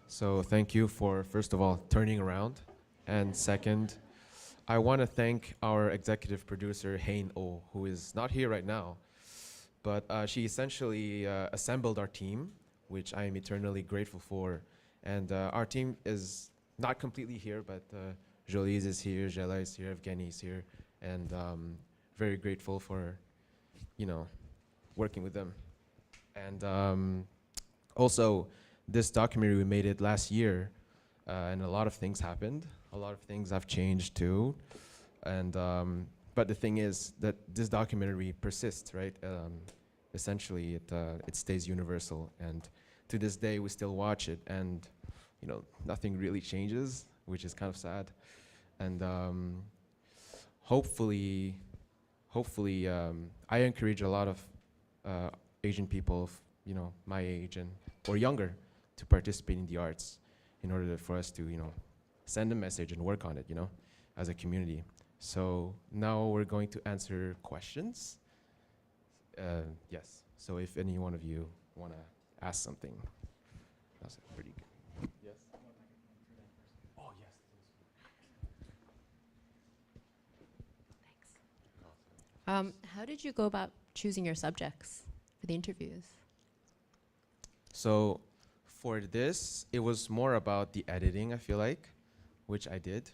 So thank you for, first of all, turning around. And second, I want to thank our executive producer, Hein Oh, who is not here right now. But she essentially assembled our team, which I am eternally grateful for. And our team is not completely here, but Jolise is here, Jela is here, Evgeny is here. And very grateful for, working with them. And also, this documentary, we made it last year, and a lot of things happened. A lot of things have changed too. And but the thing is that this documentary persists, right? Essentially, it stays universal, and to this day we still watch it, and nothing really changes, which is kind of sad. And hopefully, I encourage a lot of Asian people, my age and or younger, to participate in the arts, in order for us to send a message and work on it, as a community. So now we're going to answer questions. Yes. So if any one of you want to ask something, that's pretty good. Yes. Oh yes. Thanks. How did you go about choosing your subjects for the interviews? So for this, it was more about the editing, I feel like, which I did.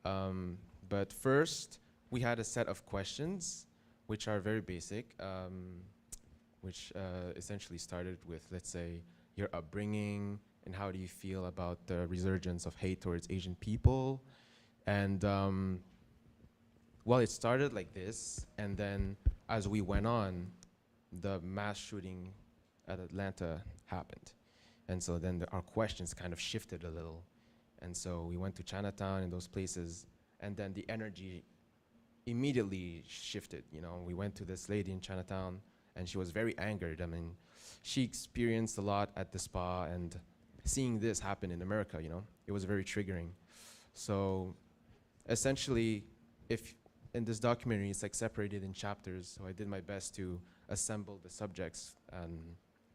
But first, we had a set of questions, which are very basic, which essentially started with, let's say, your upbringing and how do you feel about the resurgence of hate towards Asian people. And well, it started like this, and then as we went on, the mass shooting at Atlanta happened. And so then our questions kind of shifted a little. And so we went to Chinatown and those places, and then the energy immediately shifted. We went to this lady in Chinatown, and she was very angered. I mean, she experienced a lot at the spa, and seeing this happen in America, it was very triggering. So essentially, if in this documentary, it's like separated in chapters, so I did my best to assemble the subjects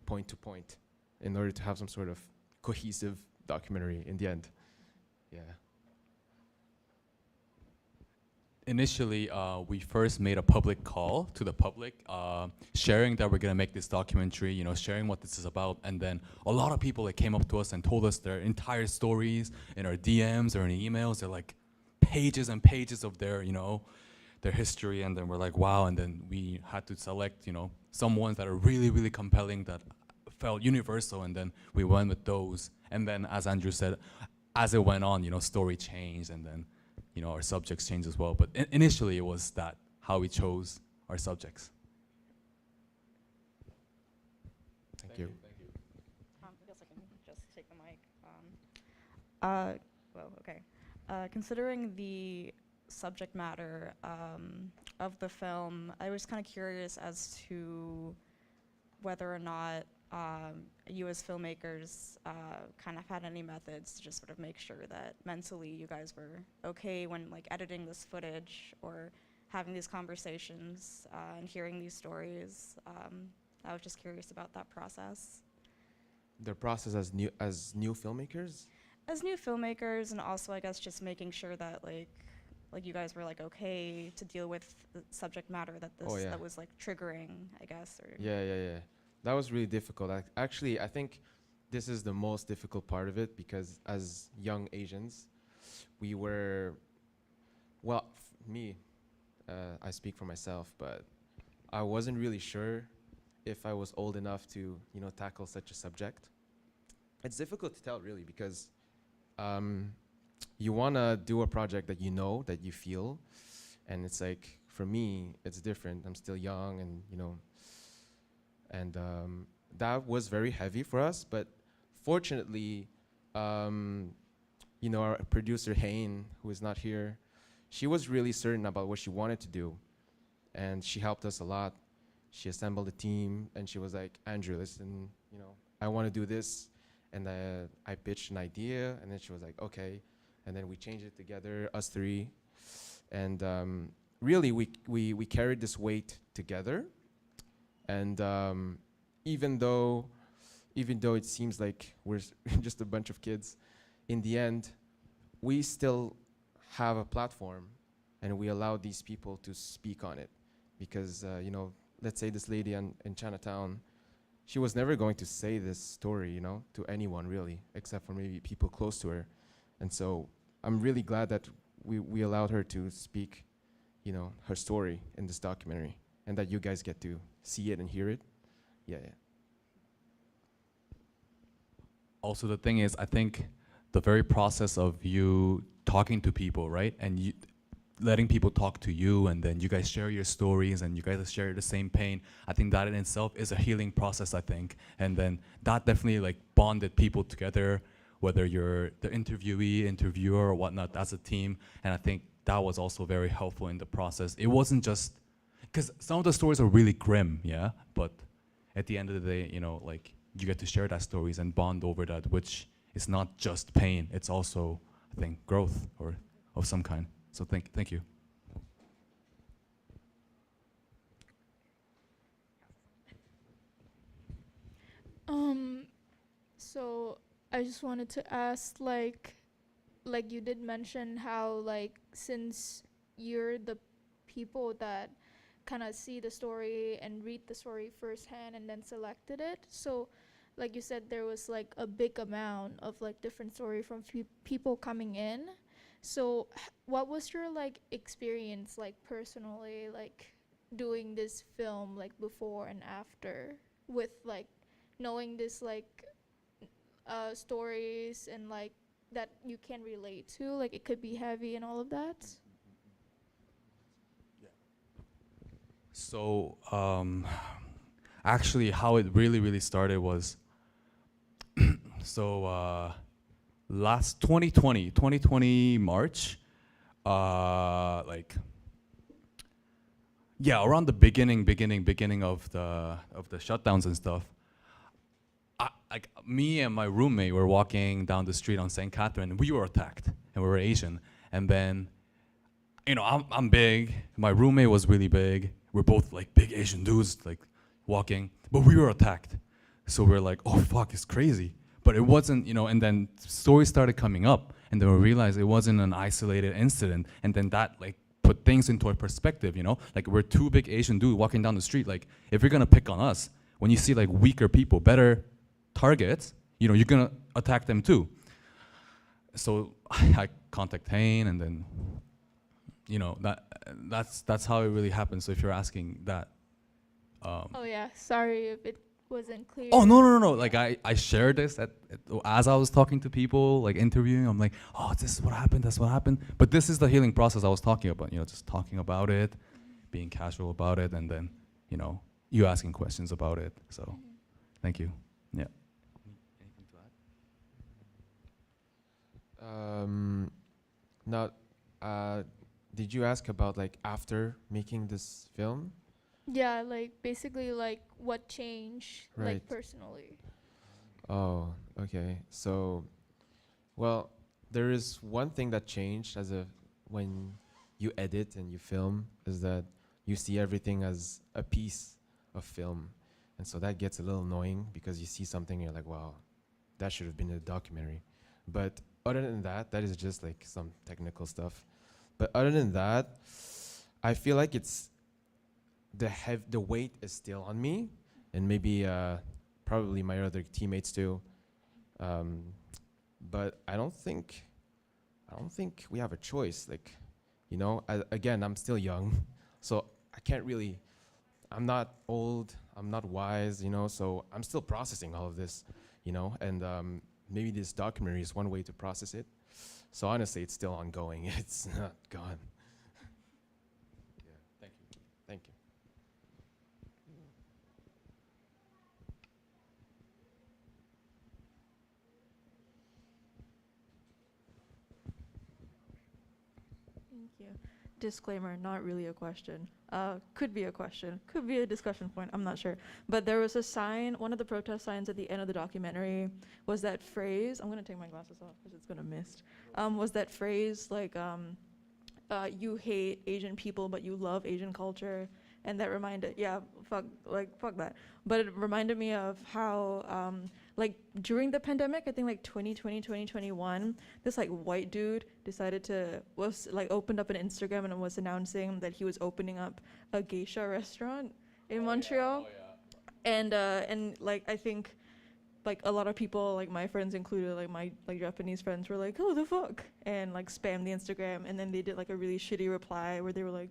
point to point in order to have some sort of cohesive documentary in the end. Yeah. Initially, we first made a public call to the public, sharing that we're gonna make this documentary, sharing what this is about, and then a lot of people that came up to us and told us their entire stories in our DMs or in emails. They're like pages and pages of their, their history, and then we're like, wow, and then we had to select, some ones that are really, really compelling that felt universal, and then we went with those. And then, as Andrew said, as it went on, story changed, and then, our subjects changed as well. But initially, it was that, how we chose our subjects. Thank you. I guess I can just take the mic. Well, okay. Considering the subject matter of the film, I was kind of curious as to whether or not you as filmmakers kind of had any methods to just sort of make sure that mentally you guys were okay when editing this footage or having these conversations and hearing these stories. I was just curious about that process. The process as new filmmakers? As new filmmakers, and also I guess just making sure that you guys were okay to deal with the subject matter that this that was triggering, I guess. Or Yeah. That was really difficult. Actually, I think this is the most difficult part of it, because as young Asians, we were, well, me, I speak for myself, but I wasn't really sure if I was old enough to, tackle such a subject. It's difficult to tell, really, because you want to do a project that that you feel, and it's for me, it's different. I'm still young, and, and that was very heavy for us, but fortunately, you know, our producer Hayne, who is not here, she was really certain about what she wanted to do, and she helped us a lot. She assembled a team, and she was like, Andrew, listen, you know, I want to do this. And I pitched an idea, and then she was like, okay. And then we changed it together, us three. And really, we carried this weight together. And even though it seems like we're just a bunch of kids, in the end, we still have a platform, and we allow these people to speak on it. Because, you know, let's say this lady in Chinatown, she was never going to say this story, you know, to anyone really, except for maybe people close to her. And so I'm really glad that we allowed her to speak, you know, her story in this documentary, and that you guys get to see it and hear it. Yeah. Also, the thing is, I think the very process of you talking to people, right? And you letting people talk to you, and then you guys share your stories, and you guys share the same pain. I think that in itself is a healing process, I think. And then that definitely like bonded people together, whether you're the interviewee, interviewer, or whatnot, as a team. And I think that was also very helpful in the process. It wasn't just, because some of the stories are really grim, yeah? But at the end of the day, you know, like you get to share that stories and bond over that, which is not just pain, it's also, I think, growth or of some kind. So thank you. So I just wanted to ask, like you did mention how, like, since you're the people that kind of see the story and read the story firsthand and then selected it, so like you said, there was like a big amount of like different story from people coming in. So what was your like experience like personally, like doing this film, like before and after, with like knowing this like stories and like that you can relate to, like it could be heavy and all of that? So actually how it really started was so last 2020 March, like, yeah, around the beginning of the shutdowns and stuff, like me and my roommate were walking down the street on St. Catherine, and we were attacked, and we were Asian. And then, you know, I'm big, my roommate was really big, we're both like big Asian dudes, like walking, but we were attacked. So we're like, oh fuck, it's crazy. But it wasn't, you know, and then stories started coming up, and then we realized it wasn't an isolated incident, and then that like put things into a perspective, you know? Like, we're two big Asian dudes walking down the street, like, if you're gonna pick on us, when you see like weaker people, better targets, you know, you're gonna attack them too. So I contact Hayne, and then, you know, that's how it really happens. So if you're asking that. Oh yeah, sorry if it wasn't clear. Oh no! Like I shared this as I was talking to people, like interviewing. I'm like, oh, this is what happened. That's what happened. But this is the healing process I was talking about. You know, just talking about it, being casual about it, and then, you know, you asking questions about it. So, thank you. Yeah. Anything to add? Now, did you ask about like after making this film? Yeah, like basically like what changed, Right. like personally. Oh, okay. So, well, there is one thing that changed when you edit and you film, is that you see everything as a piece of film. And so that gets a little annoying, because you see something and you're like, wow, that should have been a documentary. But other than that, that is just like some technical stuff. But other than that, I feel like it's the weight is still on me, and maybe probably my other teammates too. But I don't think we have a choice. Like, you know, again, I'm still young, so I can't really. I'm not old. I'm not wise. You know, so I'm still processing all of this. You know, and maybe this documentary is one way to process it. So honestly, it's still ongoing. It's not gone. Yeah. Thank you. Thank you. Thank you. Disclaimer, not really a question. Could be a question, could be a discussion point, I'm not sure. But there was a sign, one of the protest signs at the end of the documentary was that phrase, I'm gonna take my glasses off because it's gonna mist, was that phrase like, you hate Asian people, but you love Asian culture. And that reminded, fuck that. But it reminded me of how, like during the pandemic, I think like 2020, 2021, this like white dude decided opened up an Instagram and was announcing that he was opening up a geisha restaurant in Montreal. And like, I think like a lot of people, like my friends included, like my like Japanese friends were like, oh, the fuck? And like spammed the Instagram. And then they did like a really shitty reply where they were like,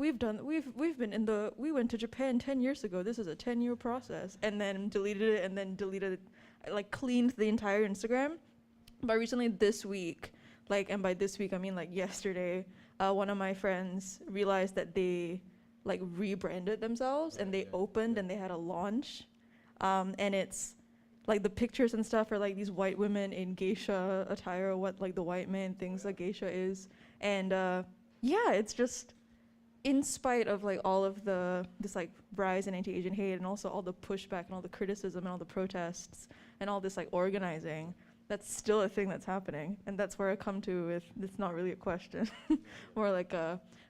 we went to Japan 10 years ago. This is a 10-year process. And then deleted it, like cleaned the entire Instagram. But recently this week, like, and by this week, I mean like yesterday, one of my friends realized that they like rebranded themselves and they opened and they had a launch. And it's like the pictures and stuff are like these white women in geisha attire, what like the white man thinks a geisha is. And it's just, in spite of like all of this like rise in anti-Asian hate and also all the pushback and all the criticism and all the protests and all this like organizing, that's still a thing that's happening. And that's where I come to with, it's not really a question. More like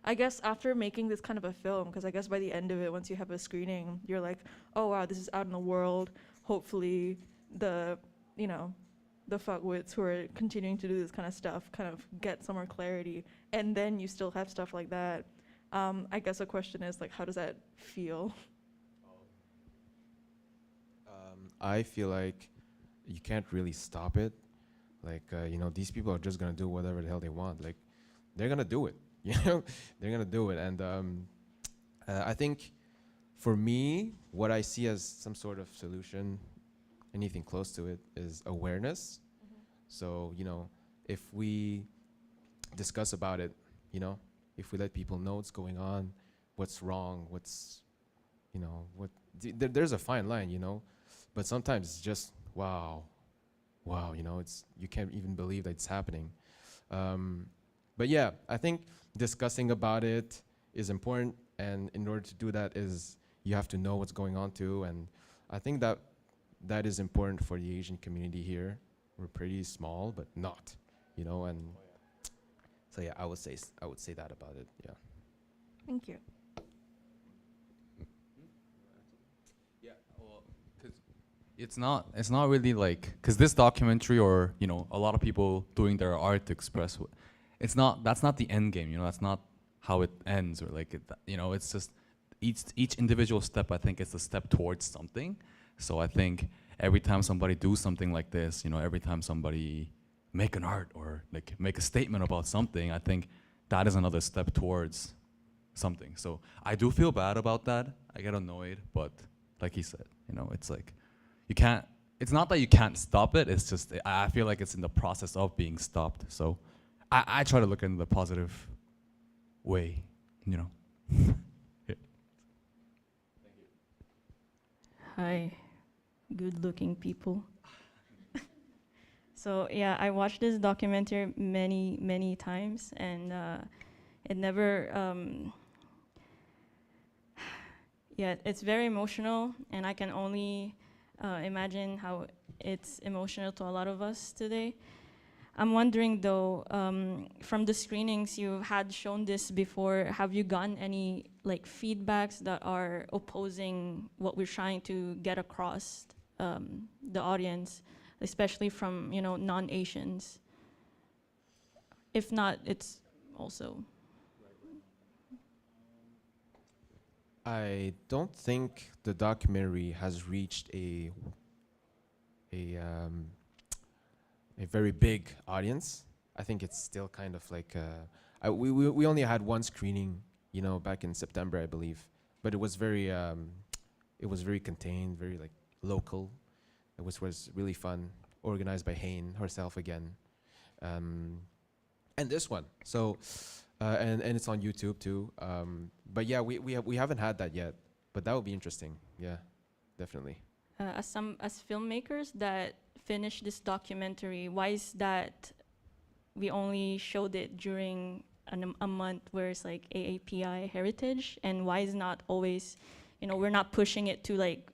I guess after making this kind of a film, because I guess by the end of it, once you have a screening, you're like, oh wow, this is out in the world. Hopefully the fuckwits who are continuing to do this kind of stuff kind of get some more clarity. And then you still have stuff like that. I guess the question is like, how does that feel? I feel like you can't really stop it. Like, these people are just gonna do whatever the hell they want. Like, they're gonna do it, they're gonna do it. And I think for me, what I see as some sort of solution, anything close to it, is awareness. So, if we discuss about it, if we let people know what's going on, what's wrong, there's a fine line, but sometimes it's just, wow, you can't even believe that it's happening. But yeah, I think discussing about it is important, and in order to do that you have to know what's going on too, and I think that is important for the Asian community here. We're pretty small, but not, and so yeah, I would say that about it. Yeah. Thank you. Yeah, well, because it's not really like, because this documentary, or a lot of people doing their art to express, that's not the end game. That's not how it ends, or like it's just each individual step. I think is a step towards something. So I think every time somebody do something like this, every time somebody make an art or like make a statement about something, I think that is another step towards something. So I do feel bad about that. I get annoyed, but like he said, it's like it's not that you can't stop it, it's just I feel like it's in the process of being stopped. So I try to look in the positive way, Yeah. Hi, good-looking people. So yeah, I watched this documentary many times, and it never, it's very emotional, and I can only imagine how it's emotional to a lot of us today. I'm wondering though, from the screenings you had shown this before, have you gotten any like feedbacks that are opposing what we're trying to get across the audience, especially from non-Asians? If not, it's also. I don't think the documentary has reached a very big audience. I think it's still kind of like we only had one screening, back in September, I believe, but it was very contained, very like local. It was really fun, organized by Hain herself again, and this one. So, and it's on YouTube too. But yeah, we haven't had that yet, but that would be interesting. Yeah, definitely. As filmmakers that finished this documentary, why is that we only showed it during a month where it's like AAPI heritage, and why is not always, we're not pushing it to like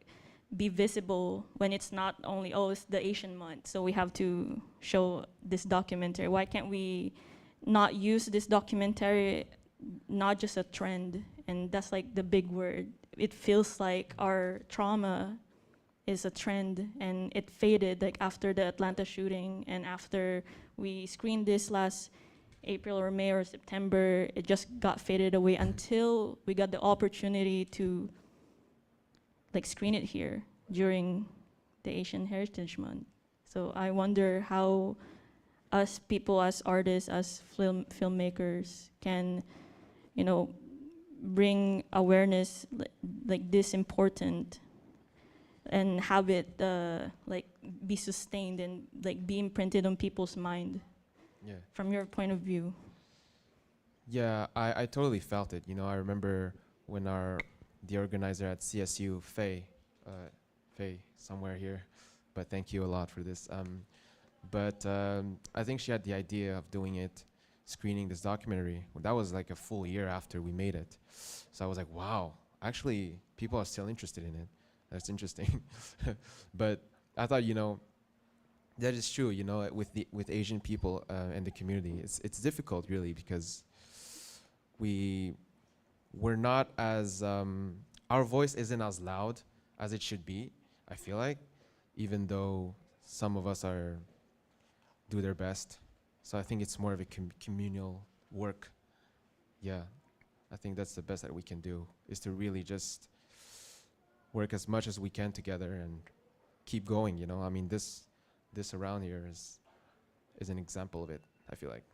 be visible when it's not only, oh, it's the Asian month, so we have to show this documentary. Why can't we not use this documentary, not just a trend? And that's like the big word. It feels like our trauma is a trend, and it faded like after the Atlanta shooting, and after we screened this last April or May or September, it just got faded away until we got the opportunity to like screen it here during the Asian Heritage Month. So I wonder how us people, as artists, as filmmakers can, bring awareness like this important and have it like be sustained and like be imprinted on people's mind. Yeah. From your point of view. Yeah, I totally felt it. I remember when the organizer at CSU, Faye, somewhere here, but thank you a lot for this. But I think she had the idea of doing it, screening this documentary. That was like a full year after we made it. So I was like, wow, actually people are still interested in it. That's interesting. But I thought, that is true, with Asian people and the community. It's difficult really, because we're not as, our voice isn't as loud as it should be, I feel like, even though some of us do their best. So I think it's more of a communal work. Yeah, I think that's the best that we can do, is to really just work as much as we can together and keep going, I mean, this around here is an example of it, I feel like.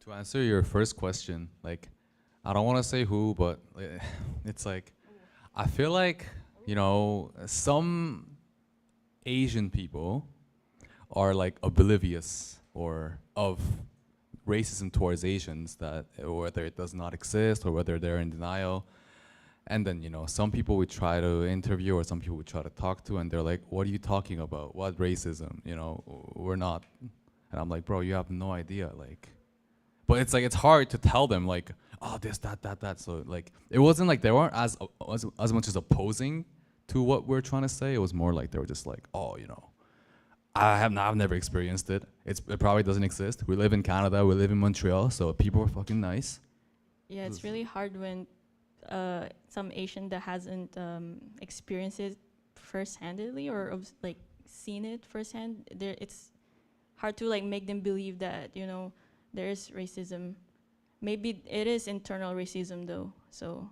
To answer your first question, like, I don't want to say who, but it's like, I feel like, some Asian people are like oblivious or of racism towards Asians, that whether it does not exist or whether they're in denial. And then, some people we try to interview or some people we try to talk to, and they're like, what are you talking about? What racism? We're not. And I'm like, bro, you have no idea. Like, but it's like, it's hard to tell them like, oh, this, that. So like, it wasn't like they weren't as much as opposing to what we're trying to say. It was more like they were just like, oh, I've never experienced it. It probably doesn't exist. We live in Canada. We live in Montreal. So people are fucking nice. Yeah, it's really hard when some Asian that hasn't experienced it first-handedly or like seen it firsthand. It's hard to like make them believe that there is racism. Maybe it is internal racism though. So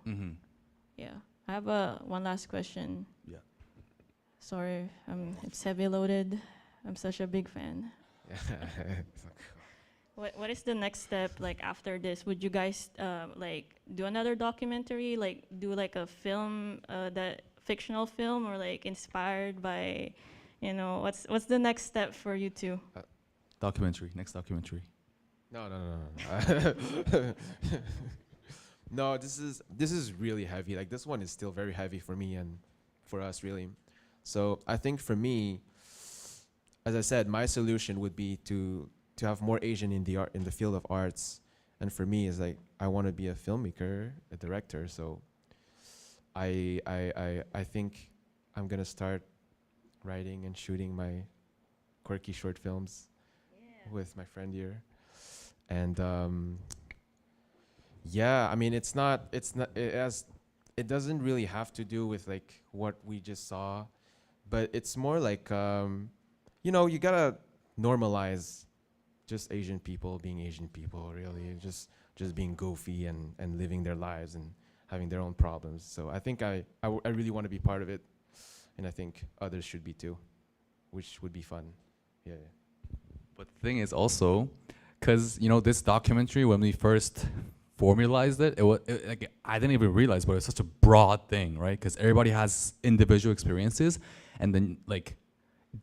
yeah, I have one last question. Yeah. Sorry, it's heavy loaded. I'm such a big fan. What is the next step like after this? Would you guys like do another documentary, like do like a film, that fictional film, or like inspired by, what's the next step for you two? Next documentary. No. No, this is really heavy. Like, this one is still very heavy for me and for us, really. So I think for me, as I said, my solution would be to have more Asian in the field of arts. And for me, is like, I want to be a filmmaker, a director. So I think I'm gonna start writing and shooting my quirky short films with my friend here. And yeah, I mean, it doesn't really have to do with like what we just saw, but it's more like, you gotta normalize just Asian people being Asian people, really, just being goofy and living their lives and having their own problems. So I think I really want to be part of it, and I think others should be too, which would be fun. Yeah. But the thing is also, because this documentary, when we first formalized it, like, I didn't even realize, but it's such a broad thing, right? Because everybody has individual experiences, and then like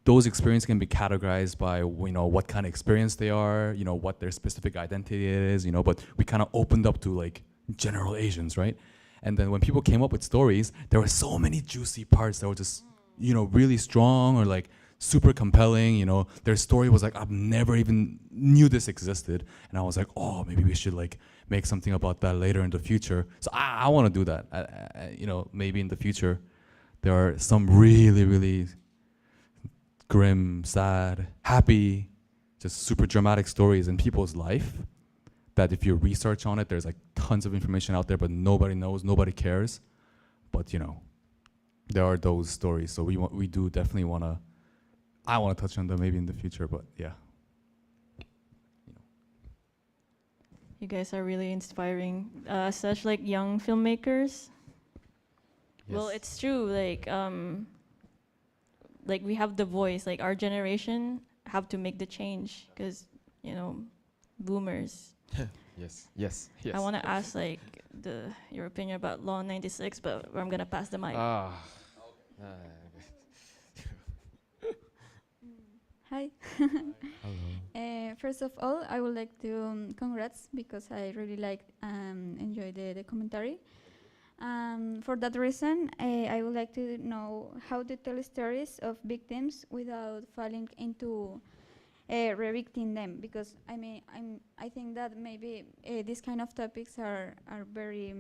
those experiences can be categorized by what kind of experience they are, what their specific identity is, but we kind of opened up to like general Asians, right? And then when people came up with stories, there were so many juicy parts that were just really strong, or like super compelling. You know, their story was like, I've never even knew this existed, and I was like, oh, maybe we should like make something about that later in the future. So I want to do that. You know, maybe in the future, there are some really, really grim, sad, happy, just super dramatic stories in people's life that if you research on it, there's like tons of information out there, but nobody knows, nobody cares. But you know, there are those stories. So we do definitely want to, I want to touch on them maybe in the future, but yeah. You guys are really inspiring, such like young filmmakers. Yes. Well, it's true, like we have the voice, like our generation have to make the change, because, you know, boomers. Yes, yes, yes. I want to ask like your opinion about Law 96, but I'm gonna pass the mic. Hi. Hello. First of all, I would like to congrats, because I really enjoy the documentary. For that reason, I would like to know how to tell stories of victims without falling into re-victim them, because I think that maybe these kind of topics are very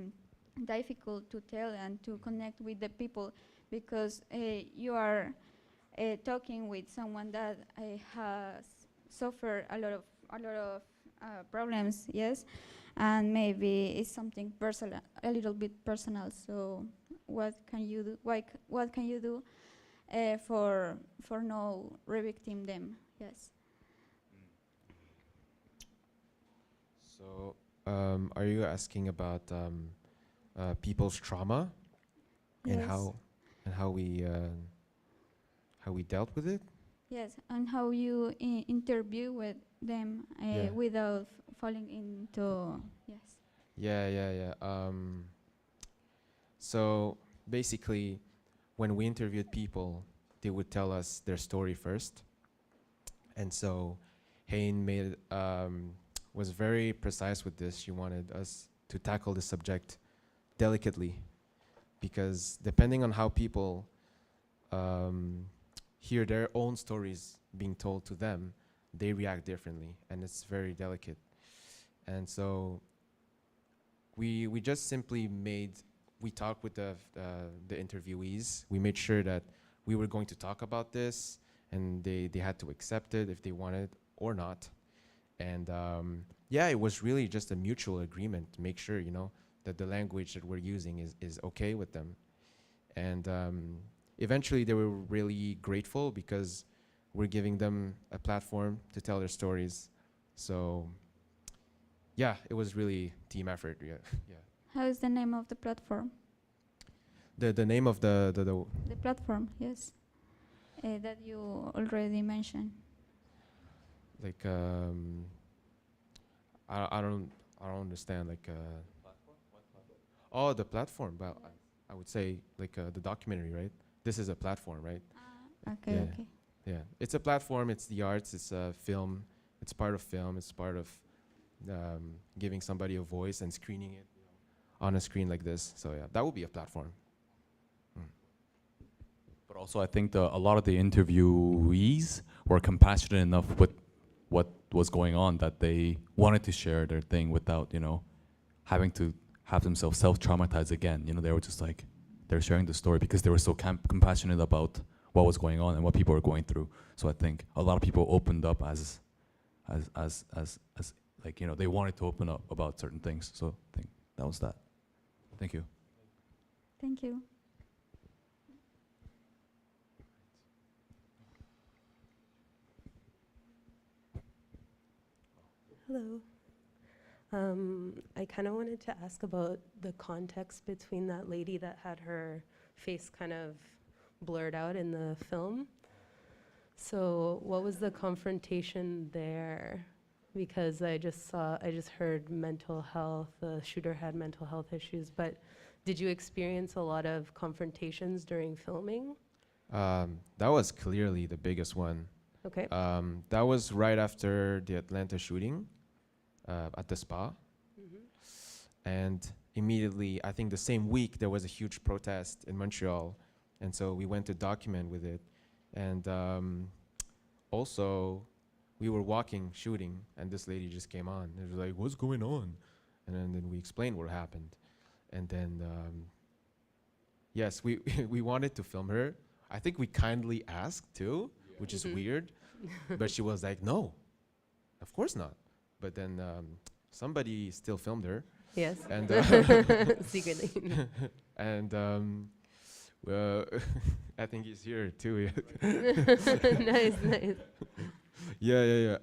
difficult to tell and to connect with the people, because you are talking with someone that has suffered a lot of problems, yes, and maybe it's something personal, a little bit personal. So what can you do? What can you do for no re-victim them? Yes. So, are you asking about people's trauma and Yes. how we dealt with it? Yes, and how you interview with them Yeah. without falling into, yes. Yeah. So basically, when we interviewed people, they would tell us their story first, and so Hein was very precise with this. She wanted us to tackle the subject delicately, because depending on how people hear their own stories being told to them, they react differently, and it's very delicate. And so we just simply we talked with the interviewees. We made sure that we were going to talk about this, and they had to accept it if they wanted or not. And yeah, it was really just a mutual agreement to make sure, you know, that the language that we're using is okay with them. And eventually they were really grateful, because we're giving them a platform to tell their stories. So yeah, it was really team effort. Yeah. How is the name of the platform? The name of the The platform, yes, that you already mentioned. like I don't understand, like oh, the platform. Well, I would say like the documentary, right? This is a platform, right? Okay, Yeah. okay. Yeah, it's a platform. It's the arts. It's a film. It's part of film. It's part of giving somebody a voice and screening it, you know, on a screen like this. So yeah, that would be a platform. But also, I think a lot of the interviewees were compassionate enough with what was going on that they wanted to share their thing without, you know, having to have themselves self-traumatized again. You know, they were just like, they're sharing the story because they were so compassionate about what was going on and what people were going through. So I think a lot of people opened up as like, you know, they wanted to open up about certain things. So I think that was that. Thank you. Thank you. Hello. I kind of wanted to ask about the context between that lady that had her face kind of blurred out in the film. So what was the confrontation there? Because I just heard mental health, the shooter had mental health issues, but did you experience a lot of confrontations during filming? That was clearly the biggest one. Okay. That was right after the Atlanta shooting at the spa. And immediately, I think the same week, there was a huge protest in Montreal. And so we went to document with it. And also, we were walking, shooting, and this lady just came on. It was like, what's going on? And then we explained what happened. And then, yes, we, we wanted to film her. I think we kindly asked too, which is weird. But she was like, no, of course not. But then somebody still filmed her. Yes. And secretly. And I think he's here too. Nice, nice. Yeah.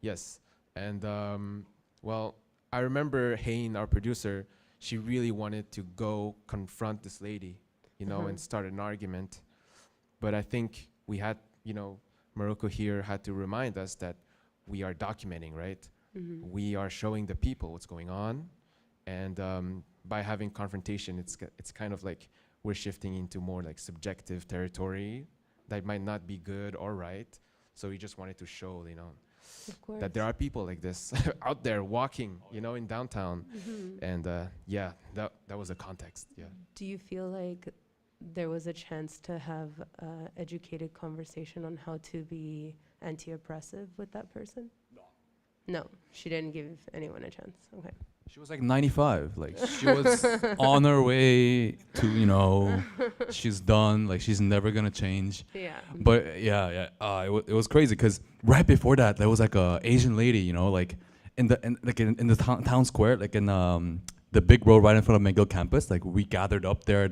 Yes. And well, I remember Hayne, our producer, she really wanted to go confront this lady, you know, and start an argument. But I think we had, you know, Morocco here had to remind us that we are documenting, right? We are showing the people what's going on. And by having confrontation, it's kind of like we're shifting into more like subjective territory that might not be good or right. So we just wanted to show, you know, that there are people like this out there walking, you know, in downtown. And yeah, that was the context. Yeah. Do you feel like there was a chance to have educated conversation on how to be anti-oppressive with that person? No, she didn't give anyone a chance. Okay. She was like 95. Like she was on her way to, you know, she's done. Like she's never gonna change. Yeah. But it was crazy because right before that, there was like a Asian lady, you know, like in the town square, like in the big road right in front of McGill campus. Like we gathered up there,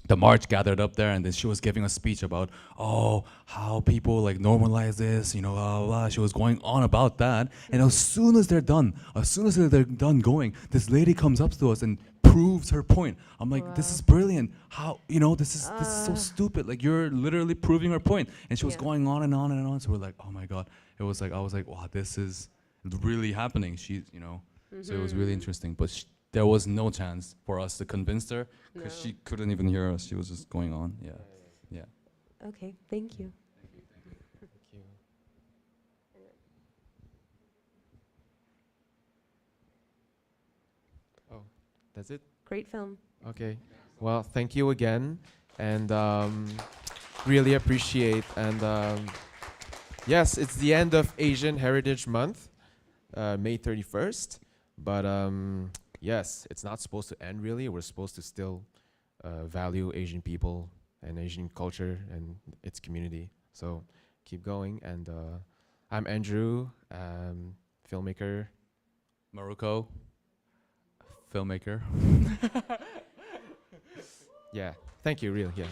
the march gathered up there, and then she was giving a speech about, oh, how people like normalize this, you know, blah, blah, blah. She was going on about that. And as soon as they're done going, this lady comes up to us and proves her point. I'm like, this is brilliant. How, you know, this is so stupid. Like you're literally proving her point. And she was going on and on and on. So we're like, oh my God. It was like, I was like, wow, this is really happening. She's, you know, so it was really interesting. But there was no chance for us to convince her because she couldn't even hear us. She was just going on. Yeah. Okay, thank you. Thank you. Oh, that's it? Great film. Okay. Well, thank you again. And really appreciate. And yes, it's the end of Asian Heritage Month, May 31st. But yes, it's not supposed to end really. We're supposed to still value Asian people and Asian culture and its community. So keep going. And I'm Andrew, filmmaker. Morocco, filmmaker. Yeah, thank you, real, yeah.